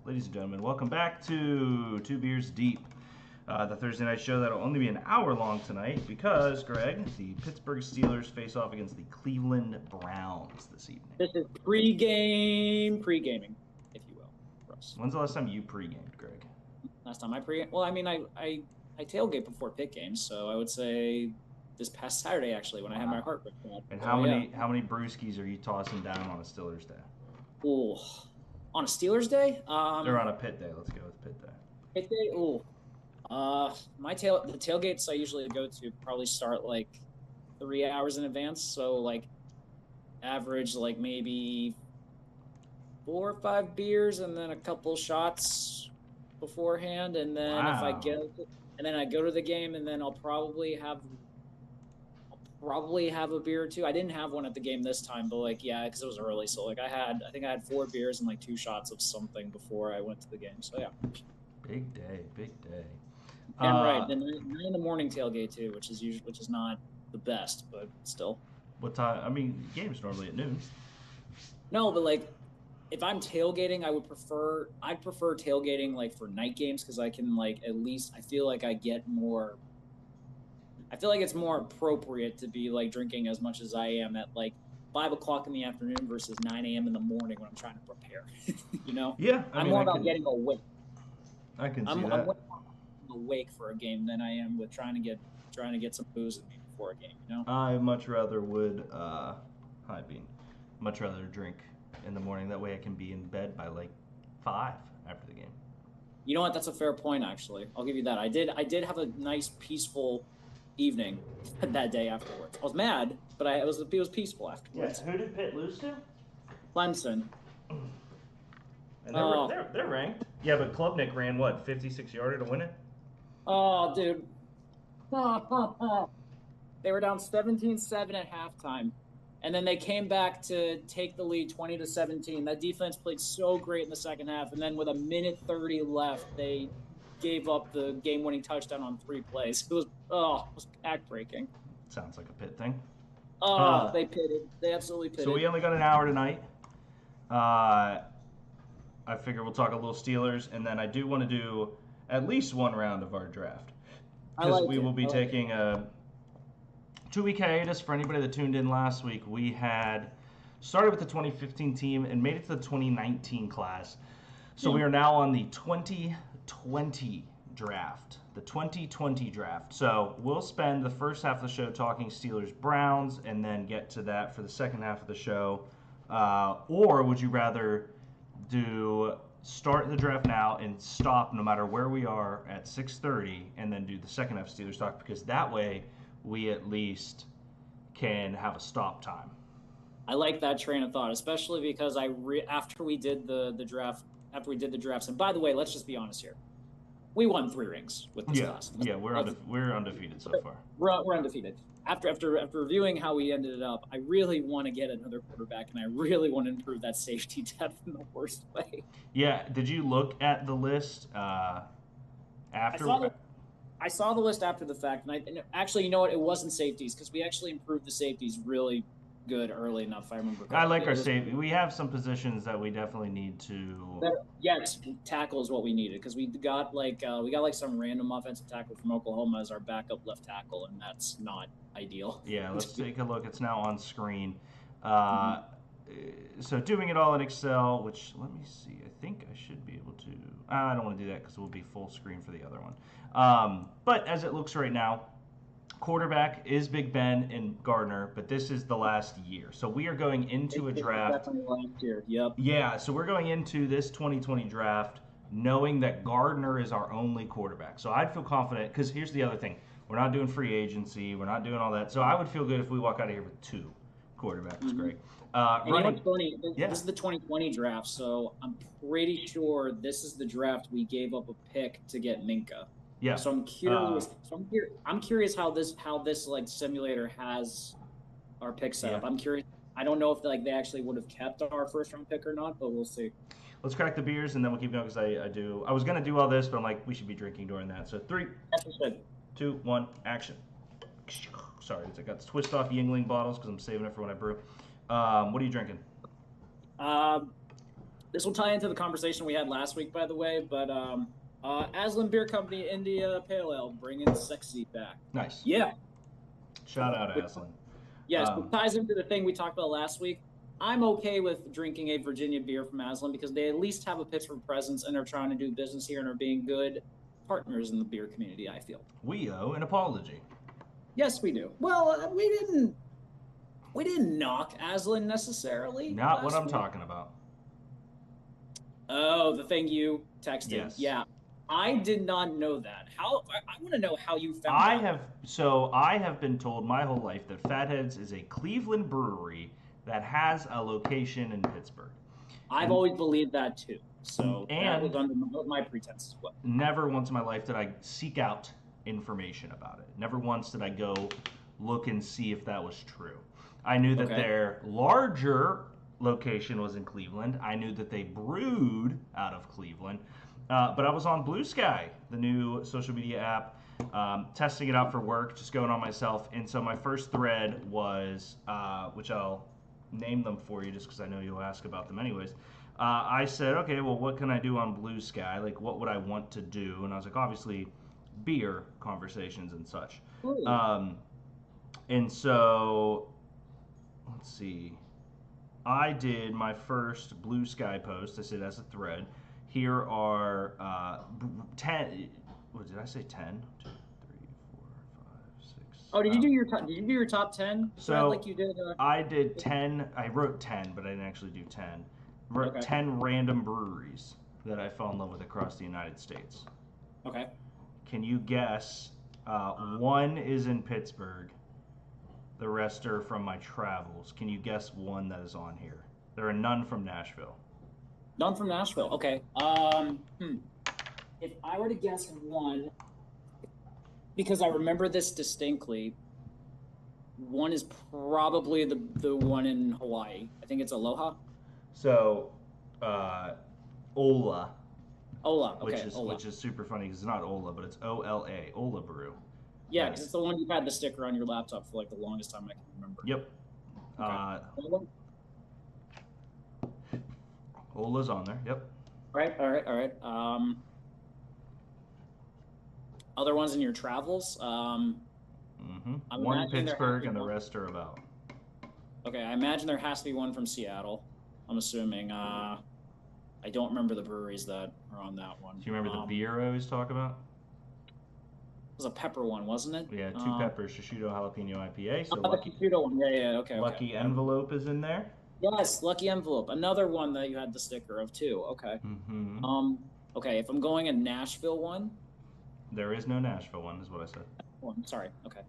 Ladies and gentlemen, welcome back to Two Beers Deep, the Thursday night show that'll only be an hour long tonight because, Greg, the Pittsburgh Steelers face off against the Cleveland Browns this evening. This is pre-gaming, if you will, for us. When's the last time you pre-gamed, Greg? Last time I well, I mean, I tailgate before pit games, so I would say this past Saturday actually when I had my heart rate. And how many brewskis are you tossing down on a Steelers day? Ooh, on a Steelers day? They're on a pit day. Let's go with pit day. Pit day? Ooh. The tailgates I usually go to probably start like 3 hours in advance, so like average like maybe 4 or 5 beers and then a couple shots beforehand, and then if I go to the game, and then I'll probably have a beer or two. I didn't have one at the game this time, but like because it was early, so like I think I had 4 beers and like 2 shots of something before I went to the game. So yeah. Big day. And right, then 9 in the morning tailgate too, which is not the best, but still. What time? I mean, the game's normally at noon. No, but like if I'm tailgating, I'd prefer tailgating like for night games because I can like at least I feel like it's more appropriate to be like drinking as much as I am at like 5 o'clock in the afternoon versus 9 a.m. in the morning when I'm trying to prepare. You know? Yeah, I'm more about getting awake. I can see that. I'm more awake for a game than I am with trying to get some booze in me before a game. You know? I much rather would hi Bean. Much rather drink in the morning. That way I can be in bed by like 5 after the game. You know what? That's a fair point. Actually, I'll give you that. I did have a nice peaceful evening that day afterwards. I was mad, but it was peaceful afterwards. Yeah. Who did Pitt lose to? Clemson. And they're ranked. Yeah, but Klubnik ran what 56-yarder to win it. Oh, dude. They were down 17-7 at halftime. And then they came back to take the lead 20-17. That defense played so great in the second half. And then with 1:30 left, they gave up the game-winning touchdown on 3 plays. It was back-breaking. Sounds like a Pitt thing. They pitted. They absolutely pitted. So we only got an hour tonight. I figure we'll talk a little Steelers, and then I do want to do at least one round of our draft. Because we will be taking a 2-week hiatus. For anybody that tuned in last week, we had started with the 2015 team and made it to the 2019 class. So we are now on the 2020 draft. The 2020 draft. So we'll spend the first half of the show talking Steelers-Browns and then get to that for the second half of the show. Or would you rather start the draft now and stop no matter where we are at 6:30 and then do the second half Steelers talk, because that way we at least can have a stop time. I like that train of thought, especially because after we did the drafts, and by the way, let's just be honest here. We won 3 rings with this class. Yeah, we're undefeated so far. We're undefeated. After reviewing how we ended it up, I really want to get another quarterback, and I really want to improve that safety depth in the worst way. Yeah, did you look at the list after? I saw the list after the fact, and actually, you know what? It wasn't safeties because we actually improved the safeties really good early enough, if I remember correctly. I like our safety. We have some positions that we definitely need to. Yes, tackle is what we needed because we got some random offensive tackle from Oklahoma as our backup left tackle, and that's not ideal. Yeah, let's take a look. It's now on screen. So doing it all in Excel, which let me see. I think I should be able to. I don't want to do that because it will be full screen for the other one. But as it looks right now, quarterback is Big Ben and Gardner, but this is the last year. So we are going into a draft. Definitely last year. Yep. Yeah, so we're going into this 2020 draft knowing that Gardner is our only quarterback. So I'd feel confident because here's the other thing. We're not doing free agency. We're not doing all that. So I would feel good if we walk out of here with 2 quarterbacks. Mm-hmm. Great. And you know what's funny? This is the 2020 draft, so I'm pretty sure this is the draft we gave up a pick to get Minka. Yeah. So I'm curious. I'm curious how this like simulator has our pick set up. I'm curious. I don't know if they actually would have kept our first round pick or not, but we'll see. Let's crack the beers and then we'll keep going because I was gonna do all this, but I'm like we should be drinking during that. So 3, 2, 1, action. Sorry, I got to twist off Yingling bottles because I'm saving it for when I brew. What are you drinking? This will tie into the conversation we had last week, by the way. But Aslan Beer Company India Pale Ale bringing sexy back. Nice. Yeah. Shout out Aslan. Yes, it ties into the thing we talked about last week. I'm okay with drinking a Virginia beer from Aslan because they at least have a Pittsburgh presence and are trying to do business here and are being good partners in the beer community, I feel. We owe an apology. Yes, we do. Well, we didn't knock Aslan necessarily. Not what I'm talking about. Oh, the thing you texted. Yes. Yeah. I did not know that. How I want to know how you found I have been told my whole life that Fatheads is a Cleveland brewery that has a location in Pittsburgh. I've always believed that too. So that was under my pretense as well. Never once in my life did I seek out information about it. Never once did I go look and see if that was true. I knew that their larger location was in Cleveland. I knew that they brewed out of Cleveland. But I was on Blue Sky, the new social media app, testing it out for work, just going on myself. And so my first thread was, which I'll name them for you just because I know you'll ask about them anyways. I said, okay, well, what can I do on Blue Sky? Like, what would I want to do? And I was like, obviously, beer conversations and such. And so, let's see. I did my first Blue Sky post. I said as a thread. Here are 10. What did I say? 10? 2, 3, 4, 5, 6. Oh, did you do your top 10? So like you did. I did 10. I wrote 10, but I didn't actually do 10. I wrote 10 random breweries that I fell in love with across the United States. Okay. Can you guess? One is in Pittsburgh. The rest are from my travels. Can you guess one that is on here? There are none from Nashville. None from Nashville. Okay. If I were to guess one, because I remember this distinctly, one is probably the one in Hawaii. I think it's Aloha. So, Ola. Ola. Okay. Which is super funny because it's not Ola, but it's OLA. Ola Brew. Yeah, because it's the one you've had the sticker on your laptop for like the longest time I can remember. Yep. Okay. Ola's on there. Yep. All right. Other ones in your travels? One in Pittsburgh and the rest are about. Okay, I imagine there has to be one from Seattle. I'm assuming. I don't remember the breweries that are on that one. Do you remember the beer I always talk about? It was a pepper one, wasn't it? Yeah, 2 peppers, Shishudo Jalapeno IPA. So Lucky Shishudo one. Yeah. Okay. Lucky Envelope is in there. Yes, Lucky Envelope. Another one that you had the sticker of too. Okay. Okay, if I'm going a Nashville one. There is no Nashville one, is what I said. One. Sorry. Okay.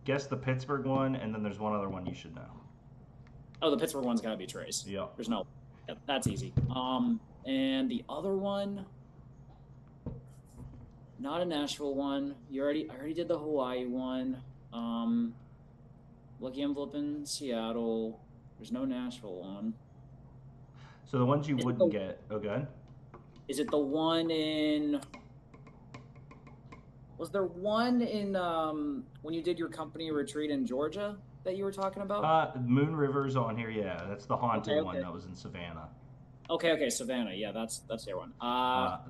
Guess the Pittsburgh one, and then there's one other one you should know. Oh, the Pittsburgh one's gotta be Trace. Yeah. There's no. Yeah, that's easy. And the other one. Not a Nashville one. I already did the Hawaii one. Lucky Envelope in Seattle. There's no Nashville one. So the ones you wouldn't get. Oh, go ahead. Is it the one in? Was there one in when you did your company retreat in Georgia that you were talking about? Moon River's on here. Yeah, that's the haunted one that was in Savannah. Okay, Savannah. Yeah, that's their one.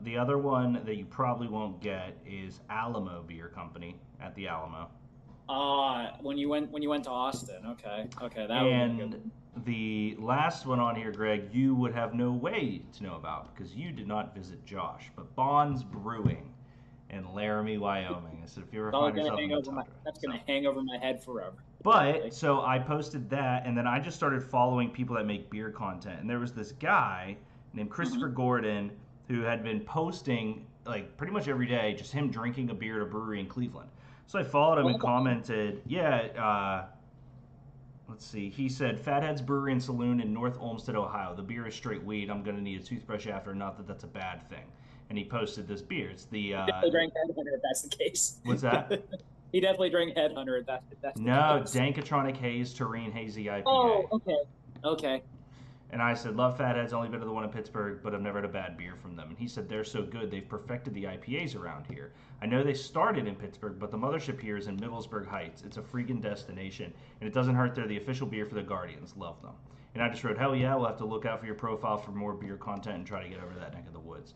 The other one that you probably won't get is Alamo Beer Company at the Alamo. When you went to Austin. Okay, that would be good. The last one on here, Greg, you would have no way to know about because you did not visit Josh, but Bond's Brewing in Laramie, Wyoming. I said, if you ever find yourself in that's going to hang over my head forever. But so I posted that, and then I just started following people that make beer content, and there was this guy named Christopher Gordon who had been posting like pretty much every day, just him drinking a beer at a brewery in Cleveland. So I followed him and commented, let's see. He said, Fatheads Brewery and Saloon in North Olmsted, Ohio. The beer is straight weed. I'm going to need a toothbrush after. Not that that's a bad thing. And he posted this beer. It's the... definitely drank Headhunter if that's the case. What's that? He definitely drank Headhunter if that's the case. No, Dankatronic Haze Terrain Hazy IPA. Oh, okay. And I said, love Fatheads, only been to the one in Pittsburgh, but I've never had a bad beer from them. And he said, they're so good, they've perfected the IPAs around here. I know they started in Pittsburgh, but the mothership here is in Middlesburg Heights. It's a freaking destination, and it doesn't hurt they're the official beer for the Guardians. Love them. And I just wrote, hell yeah, we'll have to look out for your profile for more beer content and try to get over to that neck of the woods.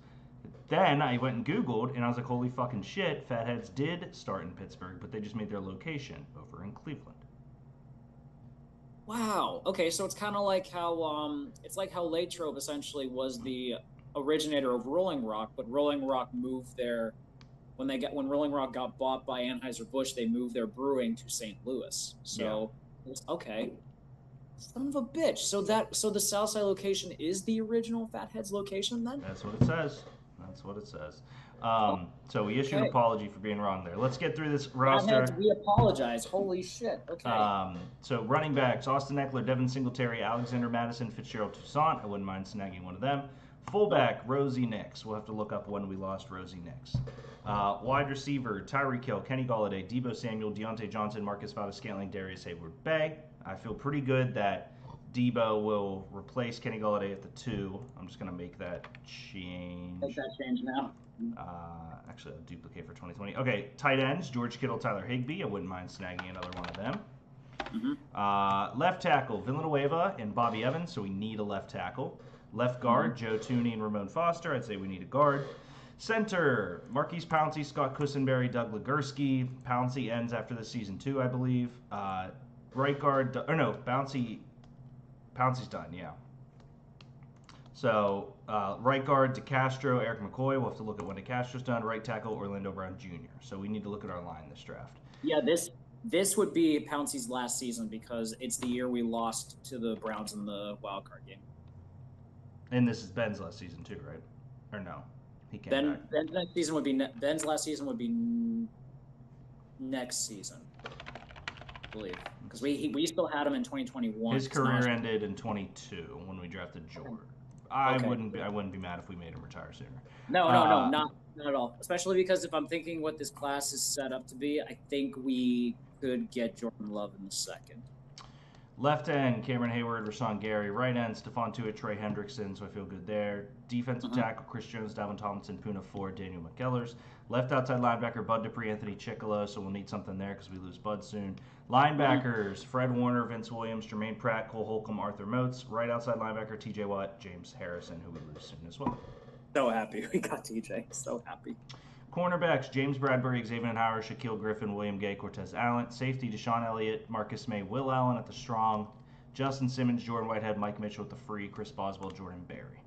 Then I went and Googled, and I was like, holy fucking shit, Fatheads did start in Pittsburgh, but they just made their location over in Cleveland. Wow. Okay, so it's kind of like how it's like how Latrobe essentially was the originator of Rolling Rock, but Rolling Rock moved their when Rolling Rock got bought by Anheuser-Busch, they moved their brewing to St. Louis. So okay. Son of a bitch. So the Southside location is the original Fatheads location then? That's what it says. That's what it says. So we issued an apology for being wrong there. Let's get through this roster. We apologize. Holy shit. Okay. So running backs, Austin Eckler, Devin Singletary, Alexander Madison, Fitzgerald Toussaint. I wouldn't mind snagging one of them. Fullback, Rosie Nix. We'll have to look up when we lost Rosie Nix. Wide receiver, Tyreek Hill, Kenny Golladay, Deebo Samuel, Deontay Johnson, Marcus Valdes-Scantling, Darius Hayward-Bay. I feel pretty good that Deebo will replace Kenny Golladay at the 2. I'm just going to make that change. Make that change now. Actually, I'll duplicate for 2020. Okay, tight ends, George Kittle, Tyler Higbee. I wouldn't mind snagging another one of them. Mm-hmm. Left tackle, Villanueva and Bobby Evans, so we need a left tackle. Left guard, Joe Tooney and Ramon Foster. I'd say we need a guard. Center, Marquise Pouncey, Scott Kussenberry, Doug Legursky. Pouncey ends after the season 2, I believe. Right guard, Pouncey's done, yeah. So, right guard, DeCastro, Eric McCoy. We'll have to look at when DeCastro's done. Right tackle, Orlando Brown Jr. So we need to look at our line this draft. Yeah, this would be Pouncey's last season because it's the year we lost to the Browns in the wild card game. And this is Ben's last season too, right? Or no? He came back. Ben's last season would be next season, I believe, because we still had him in 2021. His career ended in 22 when we drafted Jordan. I wouldn't be mad if we made him retire sooner. No, not at all. Especially because if I'm thinking what this class is set up to be, I think we could get Jordan Love in the second. Left end, Cameron Hayward, Rashawn Gary. Right end, Stephon Tuitt, Trey Hendrickson, so I feel good there. Defensive tackle, Chris Jones, Dalvin Tomlinson, Poona Ford, Daniel McKellars. Left outside linebacker, Bud Dupree, Anthony Chickalo, so we'll need something there because we lose Bud soon. Linebackers, Fred Warner, Vince Williams, Jermaine Pratt, Cole Holcomb, Arthur Moats. Right outside linebacker, TJ Watt, James Harrison, who we lose soon as well. So happy we got TJ. So happy. Cornerbacks, James Bradbury, Xavier Howard, Shaquille Griffin, William Gay, Cortez Allen. Safety, Deshaun Elliott, Marcus May, Will Allen at the strong. Justin Simmons, Jordan Whitehead, Mike Mitchell at the free. Chris Boswell, Jordan Berry.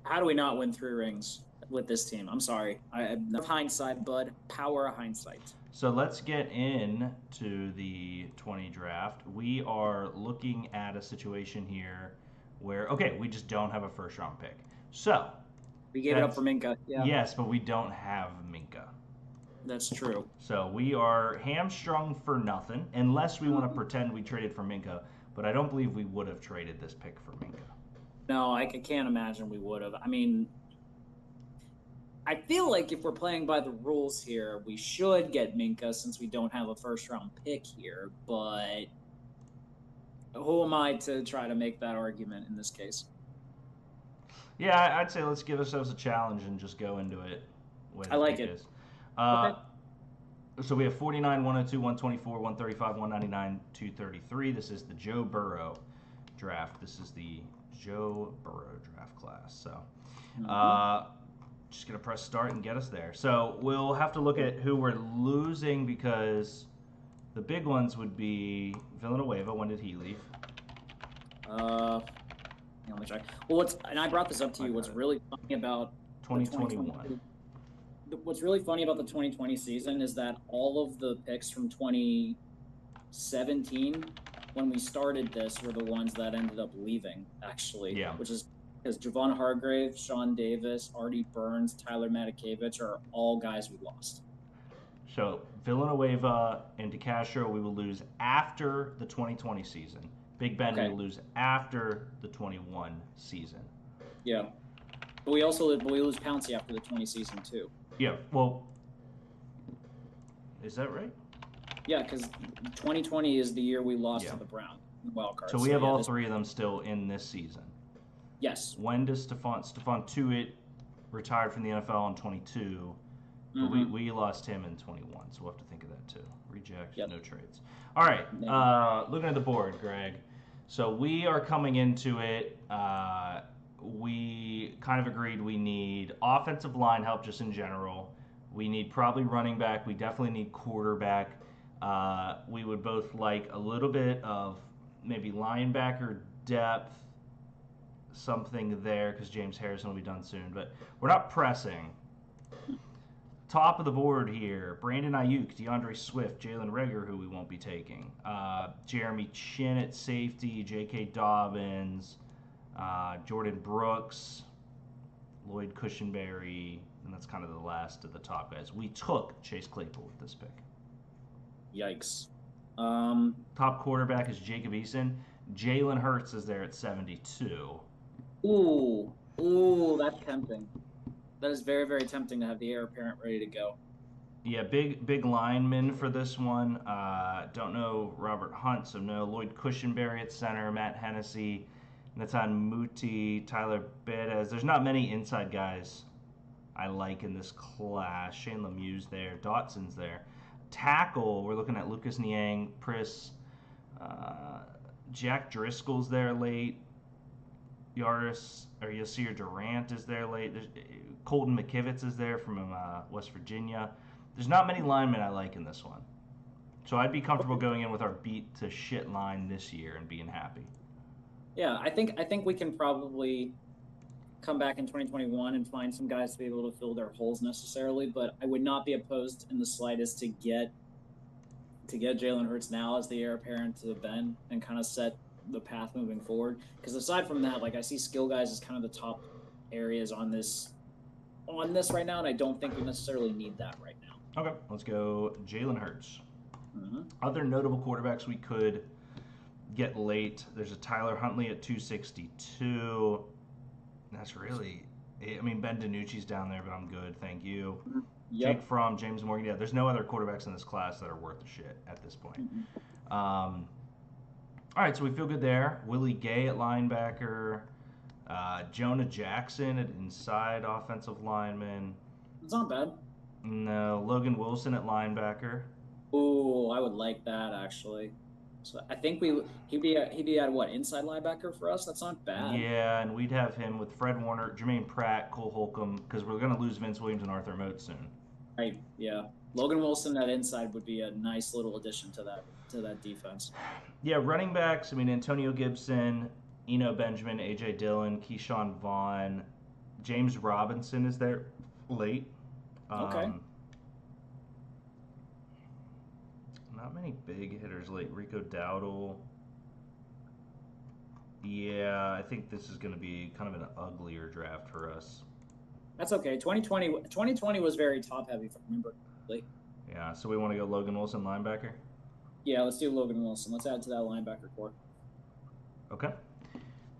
How do we not win 3 rings with this team? I'm sorry. Hindsight, bud. Power of hindsight. So let's get into the 20 draft. We are looking at a situation here where, we just don't have a first-round pick. So we gave it up for Minkah. Yeah. Yes, but we don't have Minkah. That's true. So we are hamstrung for nothing, unless we want to pretend we traded for Minkah. But I don't believe we would have traded this pick for Minkah. No, I can't imagine we would have. I mean, I feel like if we're playing by the rules here, we should get Minkah since we don't have a first-round pick here. But who am I to try to make that argument in this case? Yeah, I'd say let's give ourselves a challenge and just go into it. I like it. Okay. So we have 49, 102, 124, 135, 199, 233. This is the Joe Burrow draft. This is the Joe Burrow draft class. So just going to press start and get us there. So we'll have to look at who we're losing because the big ones would be Villanueva. When did he leave? Let me check. Well, and I brought this up to you. What's really funny about 2021. What's really funny about the 2020 season is that all of the picks from 2017, when we started this, were the ones that ended up leaving, actually. Yeah. Which is because Javon Hargrave, Sean Davis, Artie Burns, Tyler Matakevich are all guys we lost. So Villanueva and DeCastro we will lose after the 2020 season. Big Ben will lose after the 21 season. Yeah. But we lose Pouncey after the 20 season, too. Yeah, well, is that right? Yeah, because 2020 is the year we lost to the Browns in the wild card. So we have all 3 of them still in this season. Yes. When does Stephon Tuitt retired from the NFL in 22, But we lost him in 21, so we'll have to think of that too. Reject, Yep. no trades. All right, looking at the board, Greg. So we are coming into it. We kind of agreed we need offensive line help just in general. We need probably running back. We definitely need quarterback. We would both like a little bit of maybe linebacker depth, something there, because James Harrison will be done soon. But we're not pressing. Top of the board here, Brandon Ayuk, DeAndre Swift, Jalen Reagor, who we won't be taking, Jeremy Chin at safety, J.K. Dobbins, Jordan Brooks, Lloyd Cushenberry, and that's kind of the last of the top guys. We took Chase Claypool with this pick. Yikes. Top quarterback is Jacob Eason. Jalen Hurts is there at 72. Ooh, that's tempting. That is very, very tempting to have the heir apparent ready to go. Yeah, big lineman for this one. Don't know Robert Hunt, so no. Lloyd Cushenberry at center, Matt Hennessy, Nathan Muti, Tyler Bettis. There's not many inside guys I like in this class. Shane Lemieux's there, Dotson's there. Tackle, we're looking at Lucas Niang, Pris, Jack Driscoll's there late. Yasir Durant is there late. Colton McKivitz is there from West Virginia. There's not many linemen I like in this one. So I'd be comfortable going in with our beat to shit line this year and being happy. Yeah, I think we can probably come back in 2021 and find some guys to be able to fill their holes necessarily, but I would not be opposed in the slightest to get Jalen Hurts now as the heir apparent to Ben and kind of set the path moving forward. Because aside from that, like I see skill guys as kind of the top areas on this right now, and I don't think we necessarily need that right now. Okay, let's go Jalen Hurts. Mm-hmm. Other notable quarterbacks we could get late. There's a Tyler Huntley at 262. That's really, I mean, Ben DiNucci's down there, but I'm good, thank you. Yep. Jake Fromm, James Morgan. Yeah, there's no other quarterbacks in this class that are worth a shit at this point. Mm-hmm. All right, so we feel good there. Willie Gay at linebacker. Jonah Jackson at inside offensive lineman. It's not bad. No, Logan Wilson at linebacker. Ooh, I would like that actually. So I think he'd be at what, inside linebacker for us? That's not bad. Yeah, and we'd have him with Fred Warner, Jermaine Pratt, Cole Holcomb, because we're going to lose Vince Williams and Arthur Moat soon. Right. Yeah. Logan Wilson at inside would be a nice little addition to that defense. Yeah, running backs. I mean, Antonio Gibson, Eno Benjamin, AJ Dillon, Keyshawn Vaughn, James Robinson is there late. Okay. Not many big hitters late. Rico Dowdle. Yeah, I think this is going to be kind of an uglier draft for us. That's okay. 2020 was very top heavy, if I remember correctly. Yeah, so we want to go Logan Wilson, linebacker? Yeah, let's do Logan Wilson. Let's add to that linebacker core. Okay.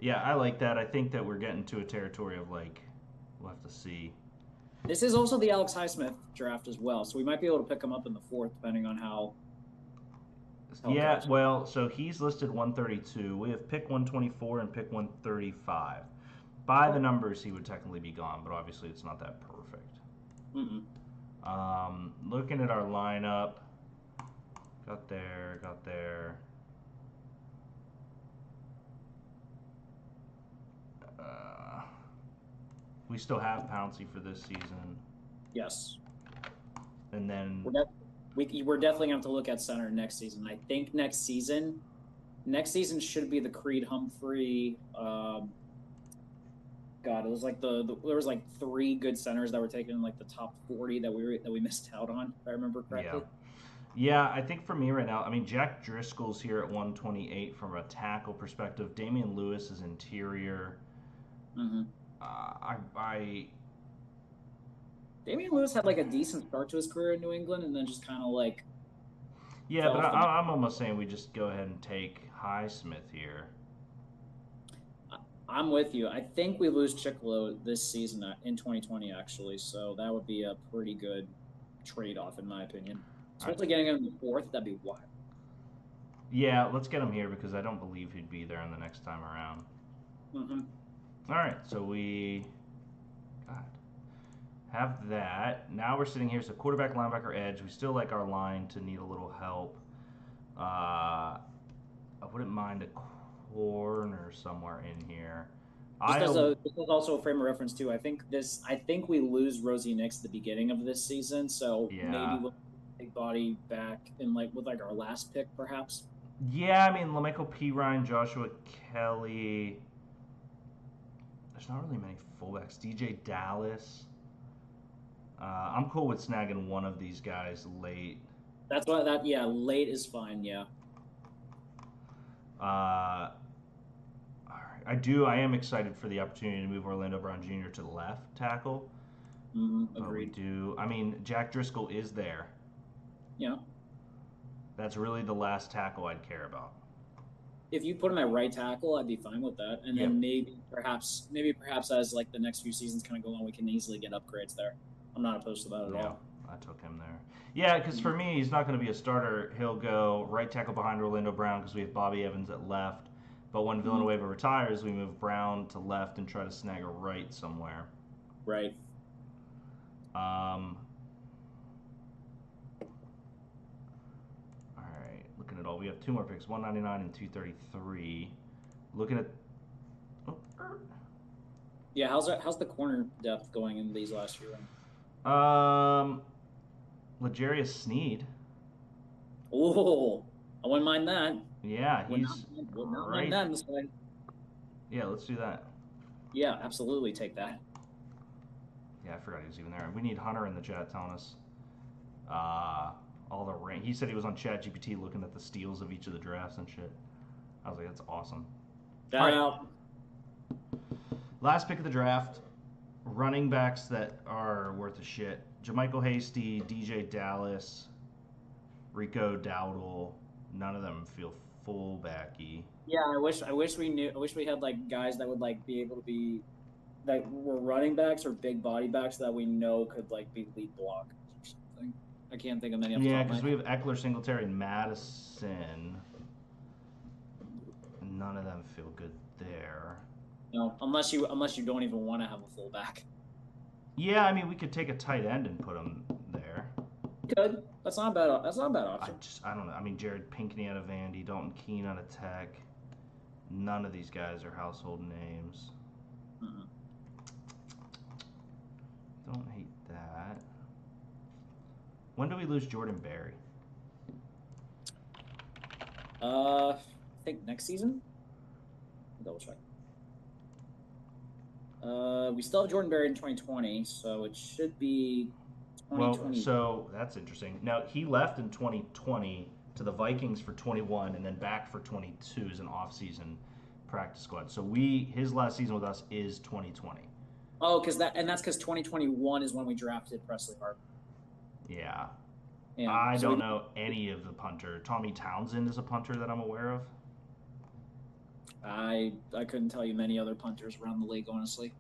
Yeah, I like that. I think that we're getting to a territory of, like, we'll have to see. This is also the Alex Highsmith draft as well, so we might be able to pick him up in the fourth, depending on how. Yeah, well, so he's listed 132. We have pick 124 and pick 135. By the numbers, he would technically be gone, but obviously it's not that perfect. Looking at our lineup, got there. We still have Pouncey for this season. Yes. And then we're definitely going to have to look at center next season. I think next season should be the Creed Humphrey. God, it was like there was like 3 good centers that were taken in like the top 40 that we missed out on, if I remember correctly. Yeah, I think for me right now, I mean, Jack Driscoll's here at 128 from a tackle perspective. Damian Lewis is interior. Mm-hmm. Damian Lewis had like a decent start to his career in New England, and then just kind of like. Yeah, but I'm almost saying we just go ahead and take Highsmith here. I'm with you. I think we lose Chicolo this season in 2020, actually, so that would be a pretty good trade-off, in my opinion. Especially getting him in the fourth, that'd be wild. Yeah, let's get him here because I don't believe he'd be there in the next time around. Mm-hmm. All right, so we... God. have that. Now we're sitting here. So quarterback, linebacker, edge. We still like our line to need a little help. I wouldn't mind a corner somewhere in here. This is also a frame of reference too. I think we lose Rosie Nix at the beginning of this season, so maybe we'll big body back in with our last pick, perhaps. Yeah, I mean Lameko Pirine, Joshua Kelly. There's not really many fullbacks. DJ Dallas. I'm cool with snagging one of these guys late. That's why late is fine. Yeah. I am excited for the opportunity to move Orlando Brown Jr. to the left tackle. Agreed. I mean, Jack Driscoll is there. Yeah. That's really the last tackle I'd care about. If you put him at right tackle, I'd be fine with that. And then maybe perhaps as the next few seasons kind of go on, we can easily get upgrades there. I'm not opposed to that at all. I took him there. Yeah, because for me, he's not going to be a starter. He'll go right tackle behind Orlando Brown because we have Bobby Evans at left. But when Villanueva retires, we move Brown to left and try to snag a right somewhere. Right. All right. Looking at all, we have 2 more picks, 199 and 233. Looking at. Yeah, how's the corner depth going in these last few rounds? L'Jarius Sneed. Oh, I wouldn't mind that. Yeah, he's not mind that this way. Yeah, let's do that. Yeah, absolutely, take that. Yeah, I forgot he was even there. We need Hunter in the chat telling us all the rank. He said he was on ChatGPT looking at the steals of each of the drafts and shit. I was like, that's awesome. Shout out. Last pick of the draft. Running backs that are worth a shit. JaMycal Hasty, DJ Dallas, Rico Dowdle. None of them feel fullbacky. Yeah, I wish we had guys that would be able to be that were running backs or big body backs that we know could be lead blockers or something. I can't think of many. Yeah, because we have Eckler, Singletary, and Madison. None of them feel good there. No, unless you don't even want to have a fullback. Yeah, I mean we could take a tight end and put him there. Could. That's not a bad option. I don't know. I mean Jared Pinkney out of Vandy, Dalton Keene out of Tech. None of these guys are household names. Don't hate that. When do we lose Jordan Berry? I think next season. Double check. We still have Jordan Berry in 2020, so it should be 2020. Well, so that's interesting. Now, he left in 2020 to the Vikings for 21 and then back for 22 as an off-season practice squad. So his last season with us is 2020. Oh, that's because 2021 is when we drafted Presley Harvin. Yeah. I don't know any of the punter. Tommy Townsend is a punter that I'm aware of. I couldn't tell you many other punters around the league, honestly.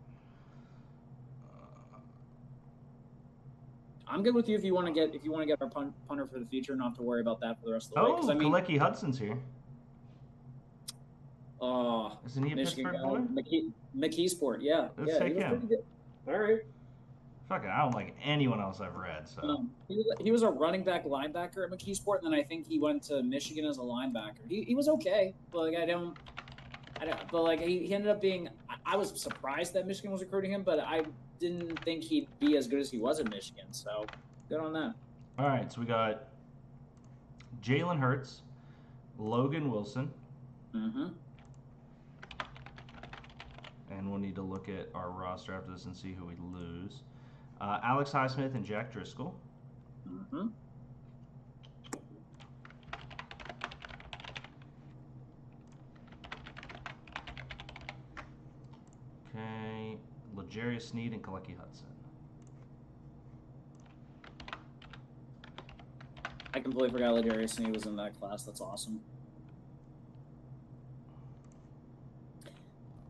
I'm good with you if you want to get our punter for the future, not to worry about that for the rest of the way. Oh, Galecki Hudson's here. Oh, isn't he a Michigan Pittsburgh boy? McKeesport, yeah. Let's take him. Pretty good. All right. Fucking, I don't like anyone else I've read. So he was a running back linebacker at McKeesport, and then I think he went to Michigan as a linebacker. He was okay, but he ended up being. I was surprised that Michigan was recruiting him, but I didn't think he'd be as good as he was at Michigan. So good on that. All right, so we got Jalen Hurts, Logan Wilson. And we'll need to look at our roster after this and see who we lose. Alex Highsmith and Jack Driscoll. Okay, L'Jarius Sneed and Galecki Hudson. I completely forgot L'Jarius Sneed was in that class. That's awesome.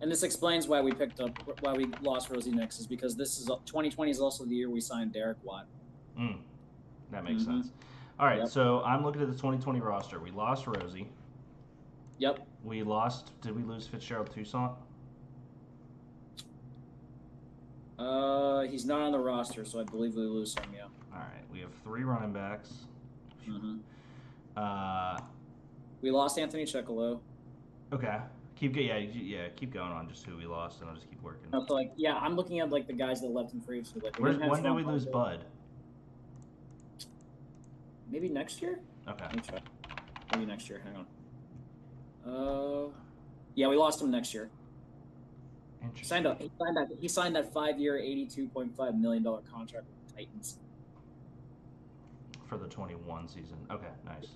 And this explains why we lost Rosie Nix, is because 2020 is also the year we signed Derek Watt. That makes sense. All right, so I'm looking at the 2020 roster. We lost Rosie. Yep. Did we lose Fitzgerald Toussaint? He's not on the roster, so I believe we lose him. Yeah. All right, we have 3 running backs. Mm-hmm. We lost Anthony Chekolo. Okay. Keep going on just who we lost, and I'll just keep working. No, so like, yeah, I'm looking at like the guys that left in free. So like, when did we lose Bud? Maybe next year. Okay. Let me check. Maybe next year. Hang on. Yeah, we lost him next year. Interesting. He signed that 5-year, $82.5 million contract with the Titans for the 21 season. Okay, nice.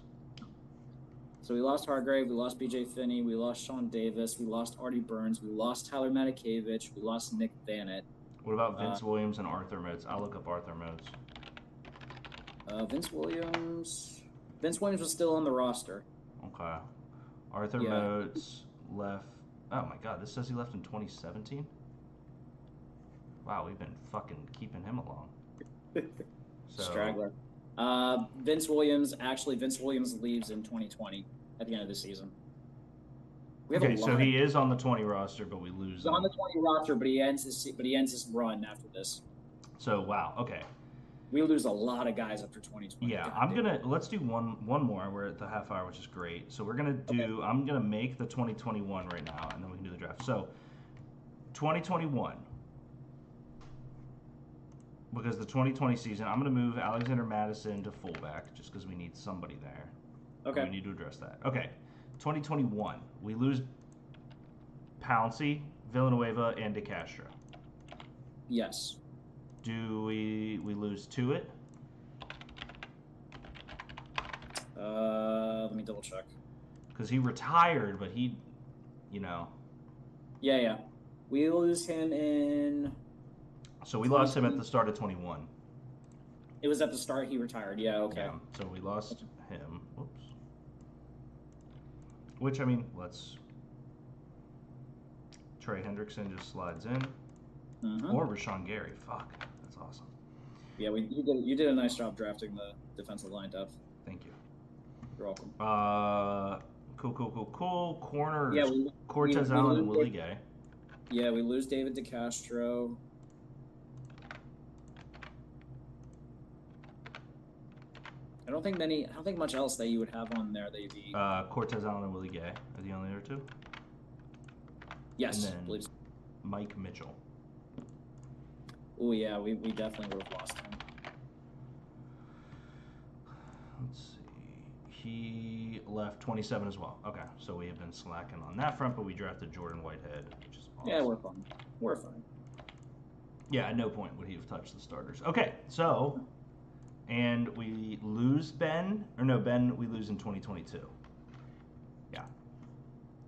So we lost Hargrave, we lost B.J. Finney, we lost Sean Davis, we lost Artie Burns, we lost Tyler Matakevich, we lost Nick Vannett. What about Vince Williams and Arthur Moats? I'll look up Arthur Moats. Vince Williams was still on the roster. Okay. Arthur Moats left. Oh my God, this says he left in 2017? Wow, we've been fucking keeping him along. Straggler. Vince Williams leaves in 2020 at the end of the season. Okay, so he is on the 20 roster, but we lose. He's on the 20 roster, but he ends his run after this. So wow, okay. We lose a lot of guys after 2020. Yeah, let's do one more. We're at the half hour, which is great. So we're gonna do. Okay. I'm gonna make the 2021 right now, and then we can do the draft. So 2021. Because the 2020 season, I'm going to move Alexander Madison to fullback just because we need somebody there. Okay. We need to address that. Okay. 2021, we lose Pouncey, Villanueva, and DeCastro. Yes. Do we lose Tuitt? Let me double check. Because he retired, but he, Yeah. We lose him in... So we lost him at the start of 21. It was at the start he retired. Yeah, okay. Yeah, so we lost him. Whoops. Which, let's... Trey Hendrickson just slides in. Mm-hmm. Or Rashawn Gary. Fuck, that's awesome. Yeah, you did a nice job drafting the defensive line depth. Thank you. You're welcome. Cool. Corners. Yeah, Cortez Allen and Willie Gay. Yeah, we lose David DeCastro. I don't think much else that you would have on there that you'd be... Cortez Allen and Willie Gay are the only other two? Yes, and then Mike Mitchell. Oh, yeah, we definitely would have lost him. Let's see. He left 27 as well. Okay, so we have been slacking on that front, but we drafted Jordan Whitehead, which is awesome. Yeah, we're fine. Yeah, at no point would he have touched the starters. Okay, so... And we lose Ben we lose in 2022. Yeah.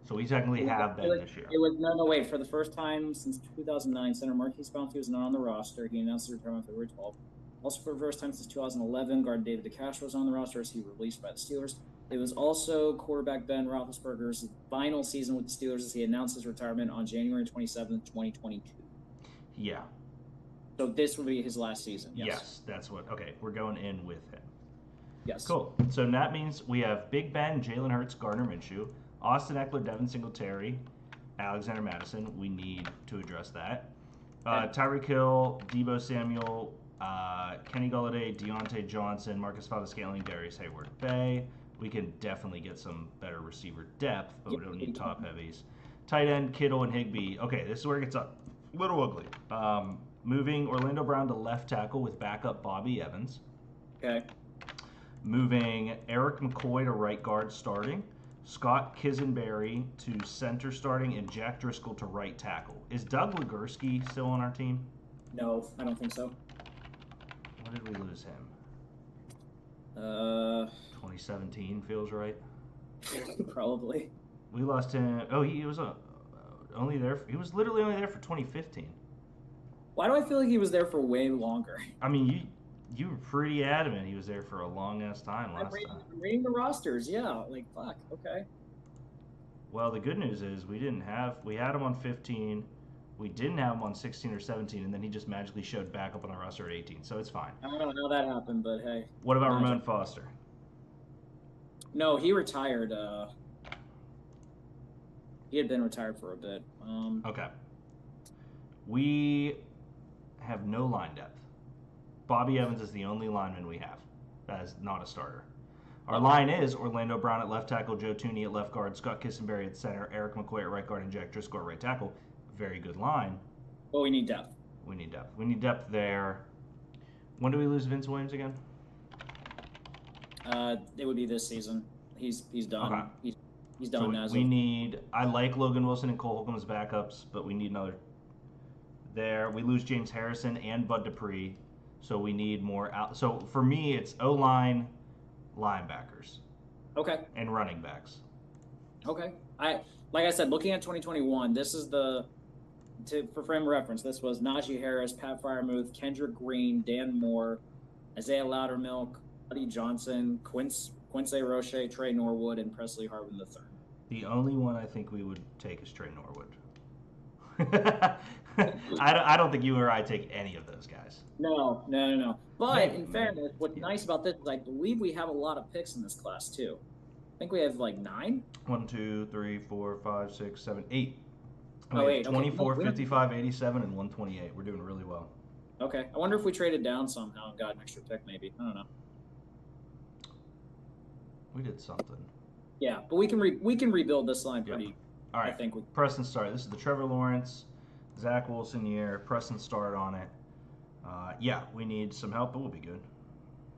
So we technically have Ben this year. Wait. For the first time since 2009, center Marquise Pouncey was not on the roster. He announced his retirement on February 12th. Also for the first time since 2011, guard David DeCastro was on the roster as he was released by the Steelers. It was also quarterback Ben Roethlisberger's final season with the Steelers as he announced his retirement on January 27th, 2022. Yeah. So this will be his last season. Yes, that's what. Okay, we're going in with him. Yes. Cool. So that means we have Big Ben, Jalen Hurts, Gardner Minshew, Austin Eckler, Devin Singletary, Alexander Madison. We need to address that. Tyreek Hill, Deebo Samuel, Kenny Golladay, Deontay Johnson, Marcus Valdes-Scantling, Darius Heyward-Bey. We can definitely get some better receiver depth, but we don't need top heavies. Tight end, Kittle and Higbee. Okay, this is where it gets a little ugly. Moving Orlando Brown to left tackle with backup Bobby Evans. Okay. Moving Eric McCoy to right guard starting. Scott Kisenberry to center starting. And Jack Driscoll to right tackle. Is Doug Legursky still on our team? No, I don't think so. When did we lose him? 2017 feels right. Probably. We lost him. Oh, he was only there. He was literally only there for 2015. Why do I feel like he was there for way longer? You were pretty adamant he was there for a long ass time last time. I'm reading the rosters, yeah. Fuck, okay. Well, the good news is we had him on 15, we didn't have him on 16 or 17, and then he just magically showed back up on our roster at 18, so it's fine. I don't know how that happened, but hey. What about Ramon Foster? No, he retired. He had been retired for a bit. Okay. We have no line depth. Bobby Evans is the only lineman we have that is not a starter. Our line is Orlando Brown at left tackle, Joe Tooney at left guard, Scott Kissenberry at center, Eric McCoy at right guard, and Jack Driscoll at right tackle. Very good line. But we need depth. We need depth. We need depth there. When do we lose Vince Williams again? It would be this season. He's done. Okay. He's done now. I like Logan Wilson and Cole Holcomb as backups, but we need another there. We lose James Harrison and Bud Dupree, so we need more out. So for me, it's O-line, linebackers. Okay. And running backs. Okay. Like I said, looking at 2021, this is for frame reference, this was Najee Harris, Pat Freiermuth, Kendrick Green, Dan Moore, Isaiah Loudermilk, Buddy Johnson, Quincy Roche, Trey Norwood, and Presley Harvin III. The only one I think we would take is Trey Norwood. I don't think you or I take any of those guys. No. But in fairness, what's nice about this is I believe we have a lot of picks in this class too. I think we have like 9. 1, 2, 3, 4, 5, 6, 7, 8. Oh, 8. 24, okay. 55, 87, and 128. We're doing really well. Okay. I wonder if we traded down somehow and got an extra pick maybe. I don't know. We did something. Yeah, but we can rebuild this line pretty. Yep. All right. I think Preston start. This is the Trevor Lawrence, Zach Wilson year. Preston start on it. Yeah, we need some help, but we'll be good.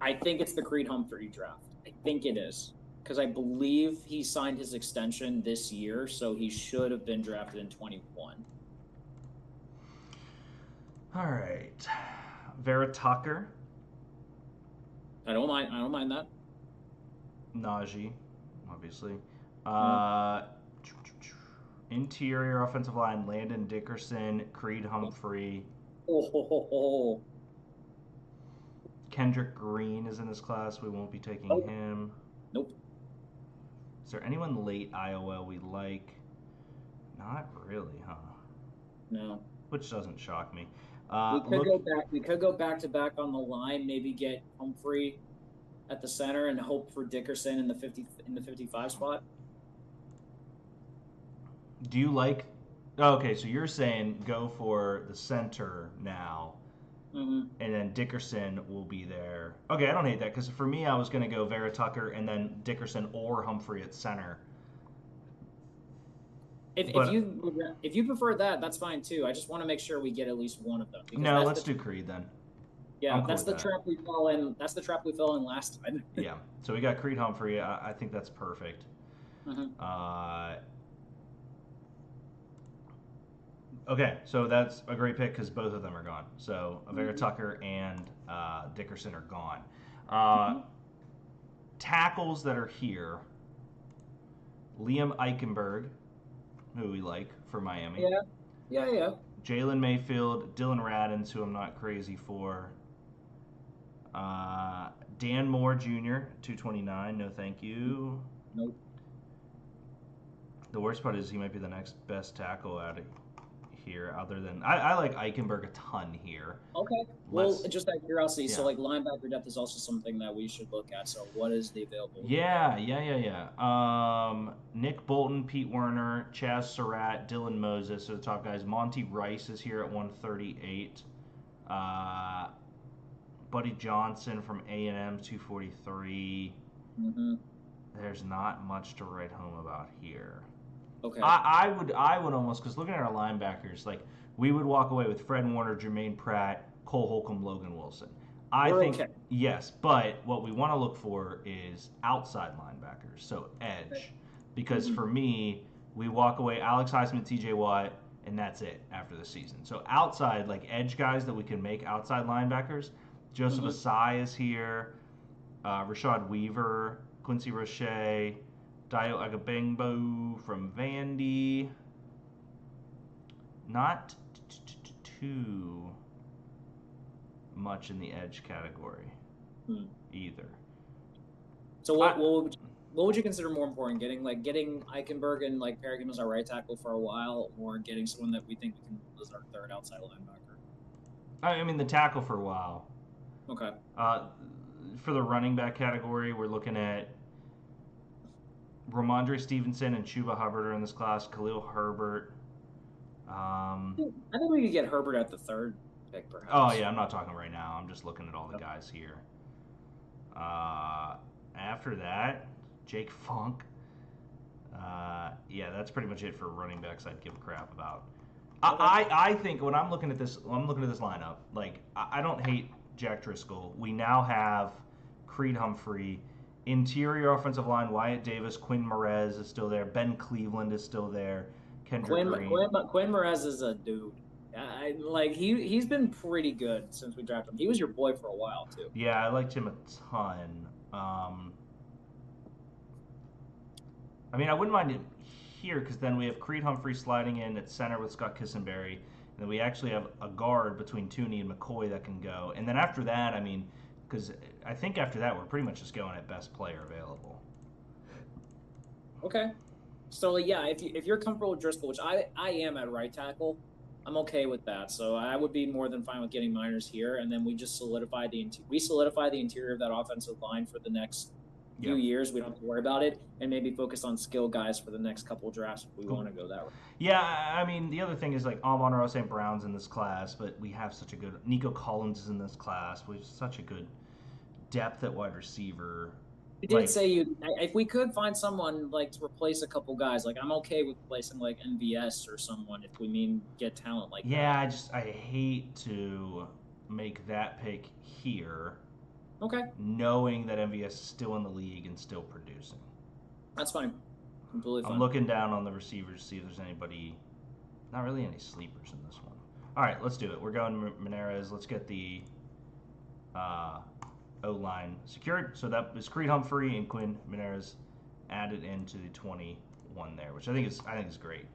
I think it's the Creed Humphrey draft. I think it is. Because I believe he signed his extension this year, so he should have been drafted in 21. All right. Vera Tucker. I don't mind that. Najee, obviously. Interior offensive line, Landon Dickerson, Creed Humphrey. Oh. Kendrick Green is in this class. We won't be taking him. Nope. Is there anyone late IOL we like? Not really, huh? No. Which doesn't shock me. We could go back to back on the line. Maybe get Humphrey at the center and hope for Dickerson in the 55 spot. Do you like? Okay, so you're saying go for the center now. Mm-hmm. And then Dickerson will be there. Okay, I don't hate that because for me, I was going to go Vera Tucker and then Dickerson or Humphrey at center. If you prefer that, that's fine too. I just want to make sure we get at least one of them. No, let's do Creed then. Yeah, that's the trap we fell in. That's the trap we fell in last time. Yeah, so we got Creed Humphrey. I think that's perfect. Mm-hmm. Okay, so that's a great pick because both of them are gone. So Vera Tucker and Dickerson are gone. Tackles that are here: Liam Eichenberg, who we like for Miami. Yeah. Jalen Mayfield, Dylan Radins, who I'm not crazy for. Dan Moore Jr., 229. No, thank you. Nope. The worst part is he might be the next best tackle out of here, other than I like Eichenberg a ton here. Okay. Well, just out of curiosity, so like linebacker depth is also something that we should look at. So what is the available? Yeah. Nick Bolton, Pete Werner, Chaz Surratt, Dylan Moses are the top guys. Monty Rice is here at 138. Buddy Johnson from A&M, 243. Mm-hmm. There's not much to write home about here. Okay. I would almost, because looking at our linebackers, like we would walk away with Fred Warner, Jermaine Pratt, Cole Holcomb, Logan Wilson. I think yes, but what we want to look for is outside linebackers, so edge, because for me, we walk away Alex Highsmith, T.J. Watt, and that's it after the season. So outside, like edge guys that we can make outside linebackers. Joseph Asai is here, Rashad Weaver, Quincy Roche, Dayo Agabengbo from Vandy. Not too much in the edge category either. So what would you consider more important? Getting Eichenberg and like pairing him as our right tackle for a while, or getting someone that we think we can as our third outside linebacker? I mean the tackle for a while. Okay. For the running back category, we're looking at Ramondre Stevenson and Chuba Hubbard are in this class. Khalil Herbert. I think we could get Herbert at the third pick, perhaps. Oh, yeah, I'm not talking right now. I'm just looking at all the guys here. After that, Jake Funk. Yeah, that's pretty much it for running backs I'd give a crap about. Okay. I think when I'm looking at this lineup, like, I don't hate Jack Driscoll. We now have Creed Humphrey. Interior offensive line, Wyatt Davis, Quinn Merez is still there. Ben Cleveland is still there. Kendrick Green. Quinn Merez is a dude. He's been pretty good since we drafted him. He was your boy for a while too. Yeah, I liked him a ton. I mean, I wouldn't mind him here because then we have Creed Humphrey sliding in at center with Scott Kissenberry, and then we actually have a guard between Tooney and McCoy that can go. And then after that, I mean, because I think after that we're pretty much just going at best player available. Okay. So yeah, if you're comfortable with Driscoll, which I am at right tackle, I'm okay with that. So I would be more than fine with getting Miners here, and then we just solidify the interior of that offensive line for the next few years. We don't have to worry about it, and maybe focus on skill guys for the next couple of drafts if we want to go that way. Yeah, I mean the other thing is like Amon-Ra St. Brown's in this class, but we have such a good Nico Collins is in this class. We have such a good depth at wide receiver. You did say if we could find someone like to replace a couple guys, like I'm okay with replacing like MVS or someone if we mean get talent like that. Yeah, I hate to make that pick here. Okay. Knowing that MVS is still in the league and still producing. That's fine. Completely fine. I'm looking down on the receivers to see if there's anybody. Not really any sleepers in this one. All right, let's do it. We're going Menarez. Let's get the O-line secured. So that is Creed Humphrey and Quinn Menarez added into the 21 there, which I think is great.